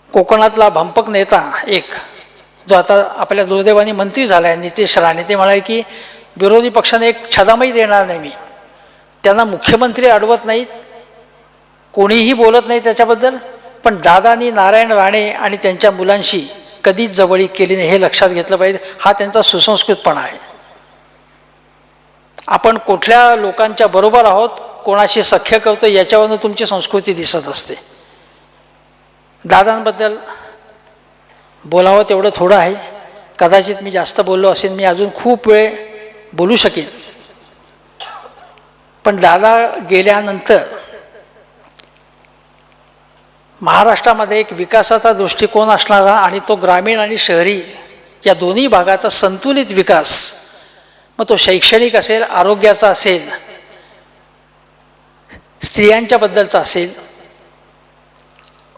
कोकणातला भंपक नेता एक, जो आता आपल्या दुर्दैवाने मंत्री झाला आहे, नितेश राणे, ते म्हणाले की विरोधी पक्षाने एक छदामही देणार नाही मी. त्यांना मुख्यमंत्री अडवत नाहीत, कोणीही बोलत नाही त्याच्याबद्दल, पण दादानी नारायण राणे आणि त्यांच्या मुलांशी कधीच जवळीक केली नाही, हे लक्षात घेतलं पाहिजे. हा त्यांचा सुसंस्कृतपणा आहे. आपण कुठल्या लोकांच्या बरोबर आहोत, कोणाशी सख्य करतो, याच्यावरून तुमची संस्कृती दिसत असते. दादांबद्दल बोलावं तेवढं थोडं आहे, कदाचित मी जास्त बोललो असेल, मी अजून खूप वेळ बोलू शकेन. पण दादा गेल्यानंतर महाराष्ट्रामध्ये एक विकासाचा दृष्टिकोन असणारा आणि तो ग्रामीण आणि शहरी या दोन्ही भागाचा संतुलित विकास, मग तो शैक्षणिक असेल, आरोग्याचा असेल, स्त्रियांच्या बद्दलचा असेल,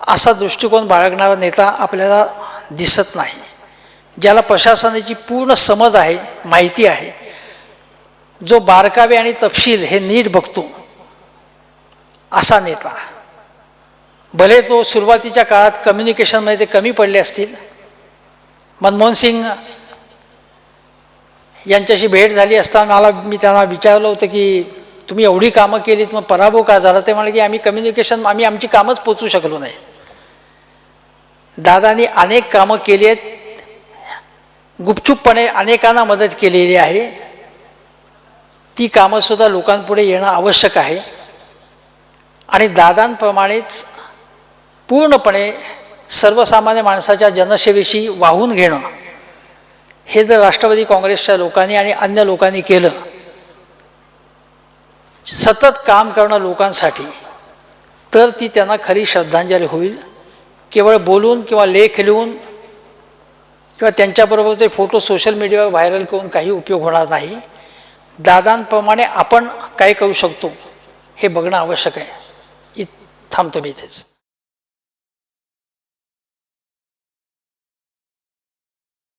असा दृष्टिकोन बाळगणारा नेता आपल्याला दिसत नाही. ज्याला प्रशासनाची पूर्ण समज आहे, माहिती आहे, जो बारकावे आणि तपशील हे नीट बघतो, असा नेता. भले तो सुरुवातीच्या काळात कम्युनिकेशनमध्ये ते कमी पडले असतील. मनमोहन सिंग यांच्याशी भेट झाली असताना मी त्यांना विचारलं होतं की तुम्ही एवढी कामं केलीत, मग पराभव का झाला. ते म्हणाले की आम्ही आमची कामच पोचू शकलो नाही. दादांनी अनेक कामं केली आहेत, गुपचूपपणे अनेकांना मदत केलेली आहे. ती कामंसुद्धा लोकांपुढे येणं आवश्यक आहे. आणि दादांप्रमाणेच पूर्णपणे सर्वसामान्य माणसाच्या जनसेवेशी वाहून घेणं, हे जर राष्ट्रवादी काँग्रेसच्या लोकांनी आणि अन्य लोकांनी केलं, सतत काम करणं लोकांसाठी, तर ती त्यांना खरी श्रद्धांजली होईल. केवळ बोलून किंवा लेख लिहून किंवा त्यांच्याबरोबरचे फोटो सोशल मीडियावर व्हायरल करून काही उपयोग होणार नाही. दादांप्रमाणे आपण काय करू शकतो हे बघणं आवश्यक आहे. थांबतो मी इथेच.